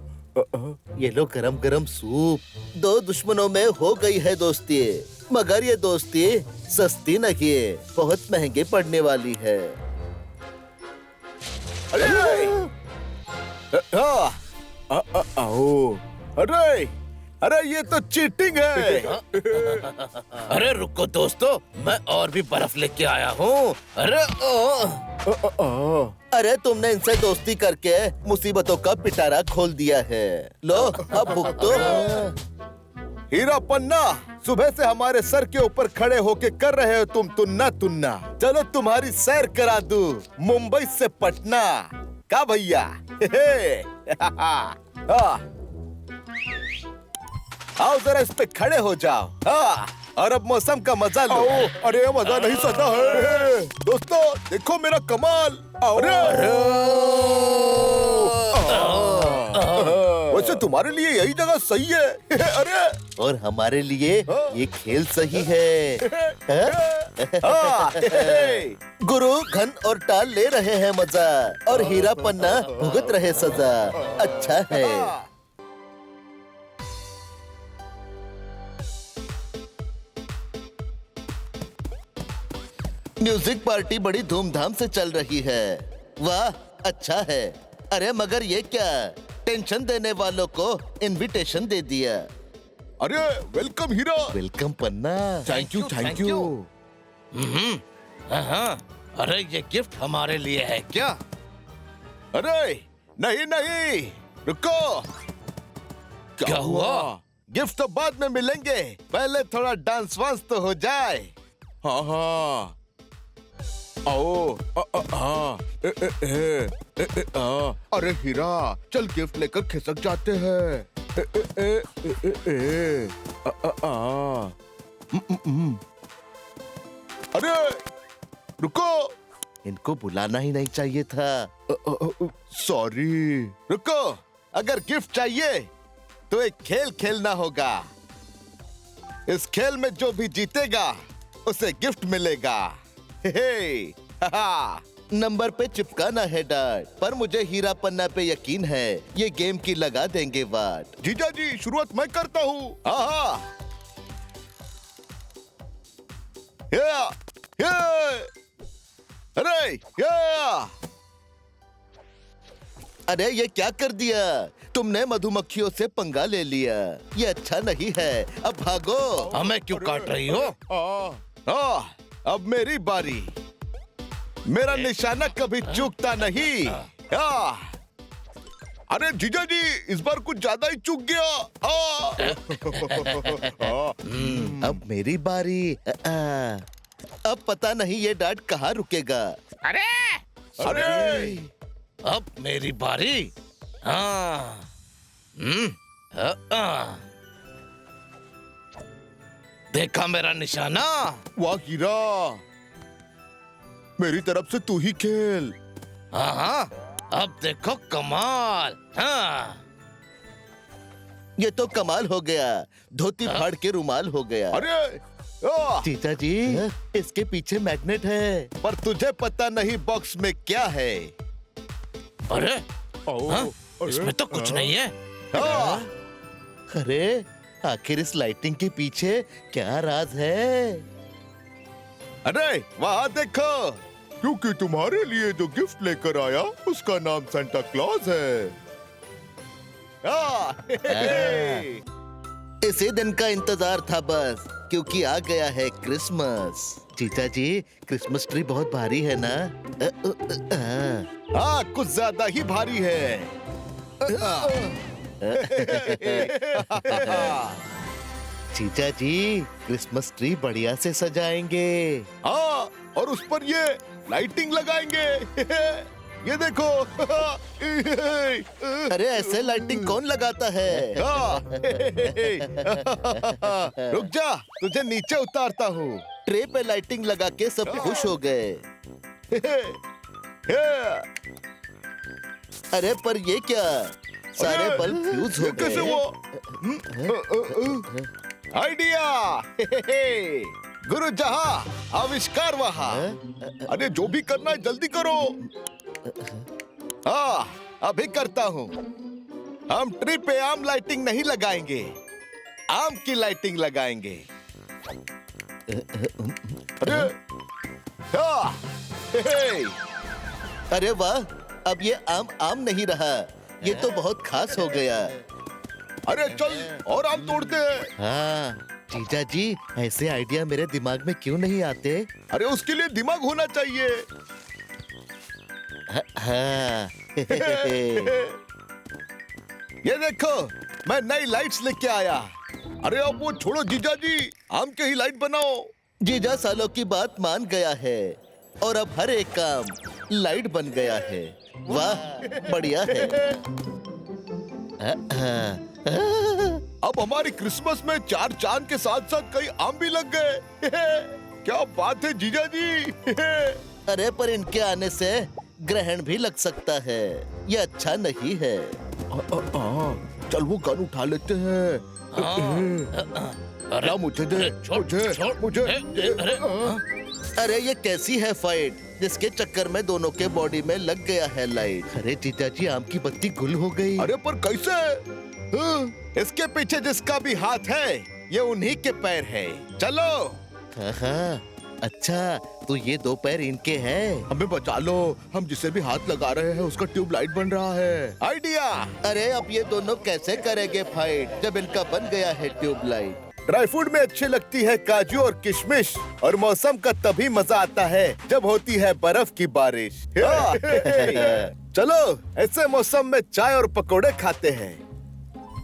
ये लो गरम गरम सूप। दो दुश्मनों में हो गई है दोस्ती, मगर ये दोस्ती सस्ती नहीं है, बहुत महंगी पड़ने वाली है। अरे अरे अरे ये तो चीटिंग है। अरे रुको दोस्तों, मैं और भी बर्फ लेके आया हूँ। अरे अरे तुमने इनसे दोस्ती करके मुसीबतों का पिटारा खोल दिया है। लो अब भुगतो। हीरा पन्ना, सुबह से हमारे सर के ऊपर खड़े होके कर रहे हो तुम तुन्ना तुन्ना। चलो तुम्हारी सैर करा दूं, मुंबई से पटना। का भैया? आओ जरा इस पे खड़े हो जाओ। और अब मौसम का मजा लो। अरे मजा नहीं सदा है। दोस्तों देखो मेरा कमाल। वैसे तुम्हारे लिए यही जगह सही है। अरे और हमारे लिए ये खेल सही है। गुरु घन और टाल ले रहे हैं मजा, और हीरा पन्ना भुगत रहे सजा। अच्छा है। म्यूजिक पार्टी बड़ी धूमधाम से चल रही है। वाह, अच्छा है। अरे मगर ये क्या, टेंशन देने वालों को इनविटेशन दे दिया। अरे welcome Heera. Welcome Panna. Thank you thank you. हाँ, अरे ये गिफ्ट हमारे लिए है क्या? अरे नहीं नहीं, रुको। क्या हुआ? गिफ्ट तो बाद में मिलेंगे, पहले थोड़ा डांस वांस तो हो जाए। हाँ हाँ, आओ। अरे हीरा, चल गिफ्ट लेकर खिसक जाते हैं। अरे रुको, इनको बुलाना ही नहीं चाहिए था। सॉरी। रुको, अगर गिफ्ट चाहिए तो एक खेल खेलना होगा। इस खेल में जो भी जीतेगा उसे गिफ्ट मिलेगा। हे, हा, नंबर पे चिपकाना है डार्ट, पर मुझे हीरा पन्ना पे यकीन है, ये गेम की लगा देंगे वाट। जीजा जी, शुरुआत मैं करता हूँ। अरे अरे ये क्या कर दिया तुमने, मधुमक्खियों से पंगा ले लिया। ये अच्छा नहीं है, अब भागो। हमें क्यों काट रही हो? अब मेरी बारी। मेरा निशाना कभी चूकता नहीं। अरे जीजा जी, इस बार कुछ ज्यादा ही चूक गया। अब मेरी बारी। अब पता नहीं ये डार्ट कहाँ रुकेगा। अरे अब मेरी बारी। हाँ। देखा मेरा निशाना? वाह हीरा, मेरी तरफ से तू ही खेल। हाँ, अब देखो कमाल। हाँ। ये तो कमाल हो गया, धोती फाड़ के रुमाल हो गया। अरे जीजा जी, इसके पीछे मैग्नेट है। पर तुझे पता नहीं बॉक्स में क्या है। अरे हाँ? इसमें तो कुछ नहीं है। अरे आखिर इस लाइटिंग के पीछे क्या राज है? अरे वहाँ देखो, क्योंकि तुम्हारे लिए जो गिफ्ट लेकर आया उसका नाम सांता क्लॉज है। इसी दिन का इंतजार था बस, क्योंकि आ गया है क्रिसमस। जीजा जी, क्रिसमस ट्री बहुत भारी है ना? हाँ, कुछ ज्यादा ही भारी है। जीजा जी, क्रिसमस ट्री बढ़िया से सजाएंगे। हाँ, और उस पर ये लाइटिंग लगाएंगे। ये देखो। अरे ऐसे लाइटिंग कौन लगाता है? रुक जा, तुझे नीचे उतारता हूँ। ट्रे पे लाइटिंग लगा के सब खुश हो गए। अरे पर ये क्या, सारे बल्ब फ्यूज हो कैसे गए। वो आइडिया। गुरु जहाँ आविष्कार वहाँ। अरे जो भी करना है जल्दी करो। अभी करता हूँ। हम ट्री पे आम लाइटिंग नहीं लगाएंगे, आम की लाइटिंग लगाएंगे। अरे हाँ, हे। अरे वाह, अब ये आम आम नहीं रहा, ये तो बहुत खास हो गया। अरे चल और आम तोड़ते हैं। हाँ जीजा जी, ऐसे आइडिया मेरे दिमाग में क्यों नहीं आते? अरे उसके लिए दिमाग होना चाहिए। हाँ। ये देखो, मैं नई लाइट्स लेके आया। अरे अब वो छोड़ो जीजा जी, आम के ही लाइट बनाओ। जीजा सालों की बात मान गया है और अब हर एक काम लाइट बन गया है। वाह, बढ़िया है। अब हमारी क्रिसमस में 4 चांद के साथ साथ कई आम भी लग गए। क्या बात है जीजा जी। अरे पर इनके आने से ग्रहण भी लग सकता है, ये अच्छा नहीं है। चल वो गन उठा लेते हैं। अरे मुझे दे, मुझे अरे ये कैसी है फाइट जिसके चक्कर में दोनों के बॉडी में लग गया है लाइट? अरे जीजा जी, आम की पत्ती गुल हो गई। अरे पर कैसे? इसके पीछे जिसका भी हाथ है, ये उन्हीं के पैर है। चलो। हाँ, अच्छा तो ये 2 पैर इनके हैं। हमें बचा लो, हम जिसे भी हाथ लगा रहे हैं उसका ट्यूबलाइट बन रहा है। आइडिया। अरे अब ये दोनों कैसे करेंगे फाइट जब इनका बन गया है ट्यूबलाइट? ड्राई फ्रूट में अच्छी लगती है काजू और किशमिश, और मौसम का तभी मजा आता है जब होती है बर्फ की बारिश। चलो ऐसे मौसम में चाय और पकोड़े खाते हैं।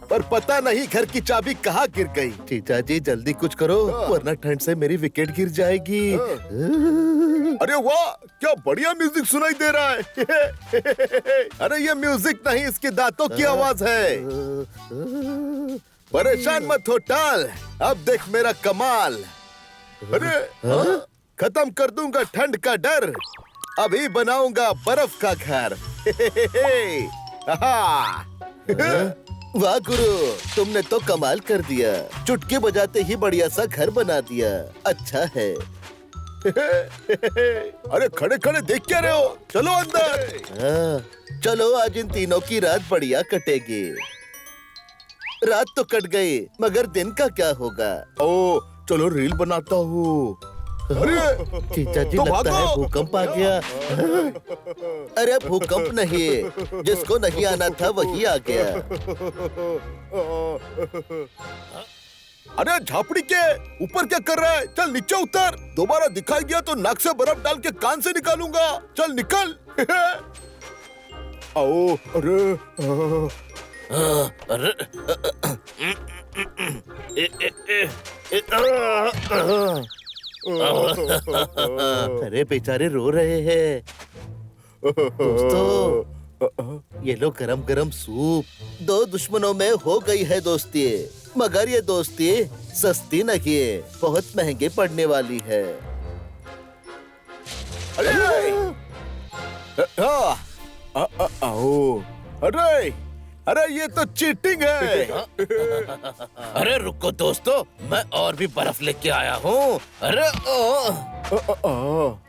पर पता नहीं घर की चाबी कहाँ गिर गई। जीजा जी जल्दी कुछ करो, वरना ठंड से मेरी विकेट गिर जाएगी। अरे वाह, क्या बढ़िया म्यूजिक सुनाई दे रहा है। अरे ये म्यूजिक नहीं, इसके दांतों की आवाज है। परेशान मत हो टाल, अब देख मेरा कमाल। अरे खत्म कर दूंगा ठंड का डर, अभी बनाऊंगा बर्फ का घर। वाह गुरु, तुमने तो कमाल कर दिया, चुटकी बजाते ही बढ़िया सा घर बना दिया। अच्छा है। अरे खड़े खड़े देख क्या रहे हो, चलो अंदर। हाँ, चलो आज इन तीनों की रात बढ़िया कटेगी। रात तो कट गई, मगर दिन का क्या होगा? ओ चलो रील बनाता हूँ। अरे जीजा जी तो लगता है भागो। भूकंप आ गया। अरे भूकंप नहीं, जिसको नहीं आना था वही आ गया। अरे झापड़ी के ऊपर क्या कर रहा है? चल नीचे उतर, दोबारा दिखाई दिया तो नाक से बर्फ डाल के कान से निकालूंगा। चल निकल। आओ। अरे अरे बेचारे रो रहे हैं। दोस्तों, ये लो गरम गरम सूप। 2 दुश्मनों में हो गई है दोस्ती, मगर ये दोस्ती सस्ती नहीं है, बहुत महंगे पड़ने वाली है। आओ। अरे अरे ये तो चीटिंग है। अरे रुको दोस्तों, मैं और भी बर्फ लेके आया हूँ। अरे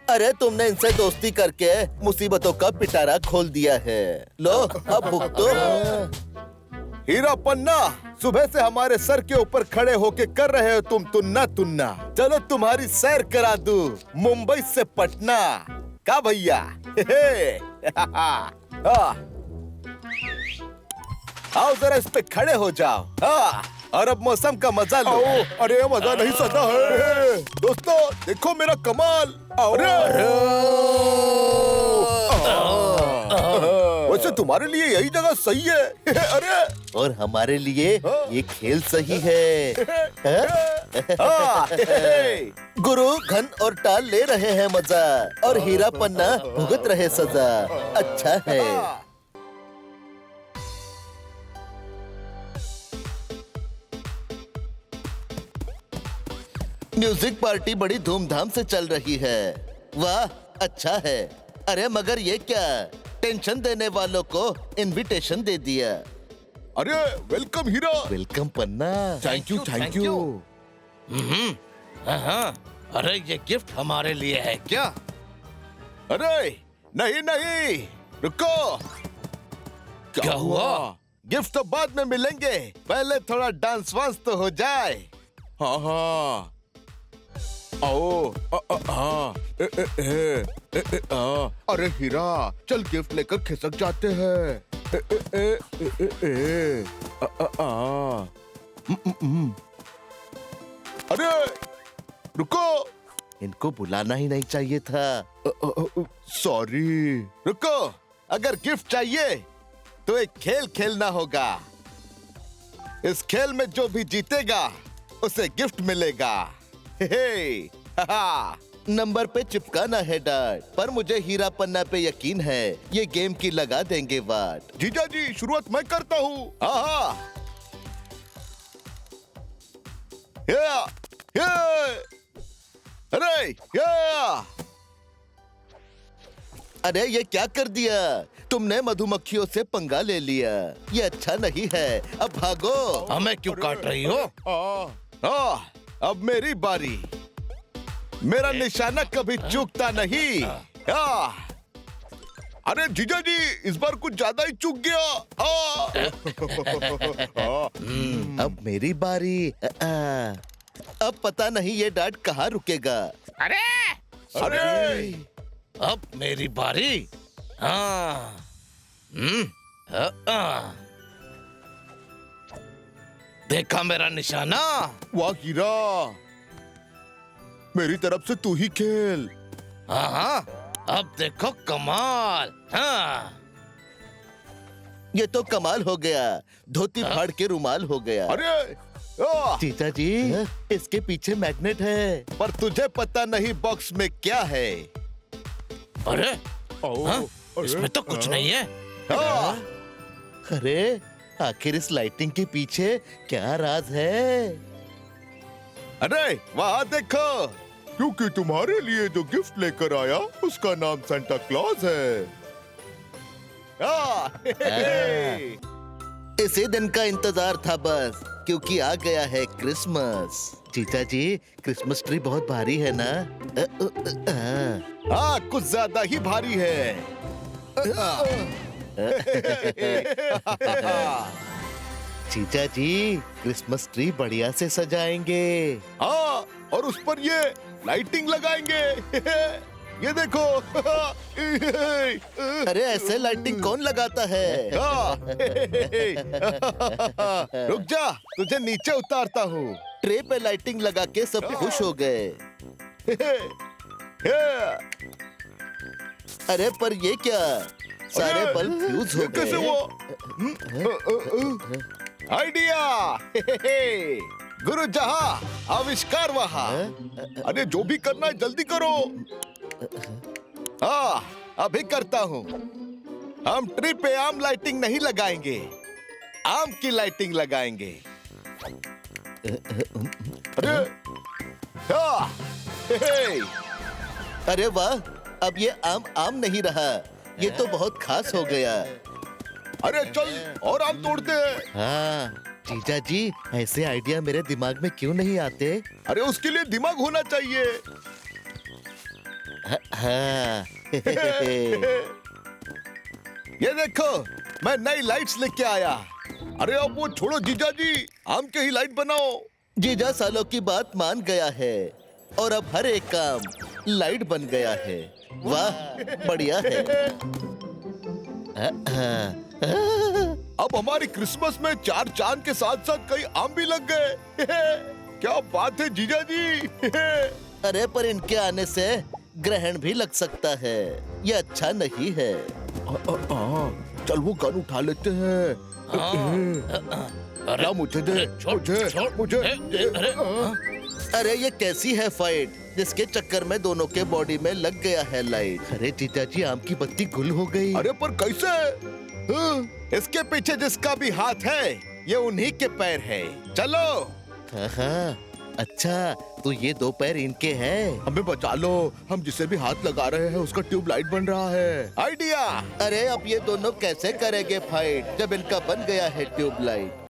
अरे तुमने इनसे दोस्ती करके मुसीबतों का पिटारा खोल दिया है। लो अब भुगतो। हीरा पन्ना, सुबह से हमारे सर के ऊपर खड़े होके कर रहे हो तुम तुन्ना तुन्ना। चलो तुम्हारी सैर करा दूं, मुंबई से पटना। का भैया? आओ जरा इस पे खड़े हो जाओ। हाँ, और अब मौसम का मजा लो। अरे मजा नहीं सदा है। दोस्तों देखो मेरा कमाल। अरे वैसे तुम्हारे लिए यही जगह सही है। अरे और हमारे लिए ये खेल सही है। गुरु घन और टाल ले रहे हैं मजा, और हीरा पन्ना भुगत रहे सजा। अच्छा है। म्यूजिक पार्टी बड़ी धूमधाम से चल रही है। वाह, अच्छा है। अरे मगर ये क्या, टेंशन देने वालों को इनविटेशन दे दिया। अरे welcome Heera. Welcome Panna. Thank you. हाँ, अरे ये गिफ्ट हमारे लिए है क्या? अरे नहीं नहीं, रुको। क्या हुआ? गिफ्ट तो बाद में मिलेंगे, पहले थोड़ा डांस वांस तो हो जाए। हाँ हाँ, आओ। अरे हीरा, चल गिफ्ट लेकर खिसक जाते हैं। अरे रुको, इनको बुलाना ही नहीं चाहिए था। सॉरी। रुको, अगर गिफ्ट चाहिए तो एक खेल खेलना होगा। इस खेल में जो भी जीतेगा उसे गिफ्ट मिलेगा। हे, हा, नंबर पे चिपकाना है डार्ट, पर मुझे हीरा पन्ना पे यकीन है ये गेम की लगा देंगे वाट। जीजा जी, शुरुआत मैं करता हूँ। हाँ, अरे अरे ये क्या कर दिया तुमने? मधुमक्खियों से पंगा ले लिया, ये अच्छा नहीं है। अब भागो। हमें क्यों काट रही हो? अब मेरी बारी। मेरा निशाना कभी चूकता नहीं। अरे जीजा जी, इस बार कुछ ज्यादा ही चूक गया। अब मेरी बारी। अब पता नहीं ये डार्ट कहाँ रुकेगा। अरे अब मेरी बारी। हाँ। देखा मेरा निशाना? वाह हीरा, मेरी तरफ से तू ही खेल। हाँ हाँ, अब देखो कमाल। हाँ। ये तो कमाल हो गया, धोती फाड़ के रुमाल हो गया। अरे जीजा जी, इसके पीछे मैग्नेट है। पर तुझे पता नहीं बॉक्स में क्या है। अरे हाँ? इसमें तो कुछ नहीं है। अरे आखिर इस लाइटिंग के पीछे क्या राज है? अरे वहाँ देखो, क्योंकि तुम्हारे लिए जो गिफ्ट लेकर आया उसका नाम सांता क्लॉज है। इसी दिन का इंतजार था बस, क्योंकि आ गया है क्रिसमस। जीजा जी, क्रिसमस ट्री बहुत भारी है ना? हाँ, कुछ ज्यादा ही भारी है। जीजा जी, क्रिसमस ट्री बढ़िया से सजाएंगे। हाँ, और उस पर ये लाइटिंग लगाएंगे। ये देखो। अरे ऐसे लाइटिंग कौन लगाता है? रुक जा, तुझे नीचे उतारता हूँ। ट्रे पे लाइटिंग लगा के सब खुश हो गए। अरे पर ये क्या, सारे बल्ब फ्यूज हो कैसे गए। हुआ? आइडिया। गुरु जहाँ आविष्कार वहाँ। अरे जो भी करना है जल्दी करो। हाँ, अभी करता हूँ। हम ट्री पे आम लाइटिंग नहीं लगाएंगे, आम की लाइटिंग लगाएंगे। अरे हाँ, अरे वाह, अब ये आम नहीं रहा, ये तो बहुत खास हो गया। अरे चल और आम तोड़ते हैं। हाँ जीजा जी, ऐसे आइडिया मेरे दिमाग में क्यों नहीं आते? अरे उसके लिए दिमाग होना चाहिए। हाँ। ये देखो, मैं नई लाइट्स लेके आया। अरे अब वो छोड़ो जीजा जी, आम के ही लाइट बनाओ। जीजा सालों की बात मान गया है और अब हर एक काम लाइट बन गया है। वाह, बढ़िया है। अब हमारी क्रिसमस में 4 चांद के साथ साथ कई आम भी लग गए। क्या बात है जीजा जी। अरे पर इनके आने से ग्रहण भी लग सकता है, ये अच्छा नहीं है। चल वो गन उठा लेते हैं। अरे मुझे दे, मुझे अरे अरे ये कैसी है फाइट जिसके चक्कर में दोनों के बॉडी में लग गया है लाइट? अरे जीजा जी, आम की पत्ती गुल हो गई। अरे पर कैसे? इसके पीछे जिसका भी हाथ है, ये उन्हीं के पैर है। चलो। हाँ, अच्छा तो ये 2 पैर इनके हैं। हमें बचा लो, हम जिसे भी हाथ लगा रहे हैं उसका ट्यूबलाइट बन रहा है। आइडिया। अरे अब ये दोनों कैसे करेंगे फाइट जब इनका बन गया है ट्यूबलाइट?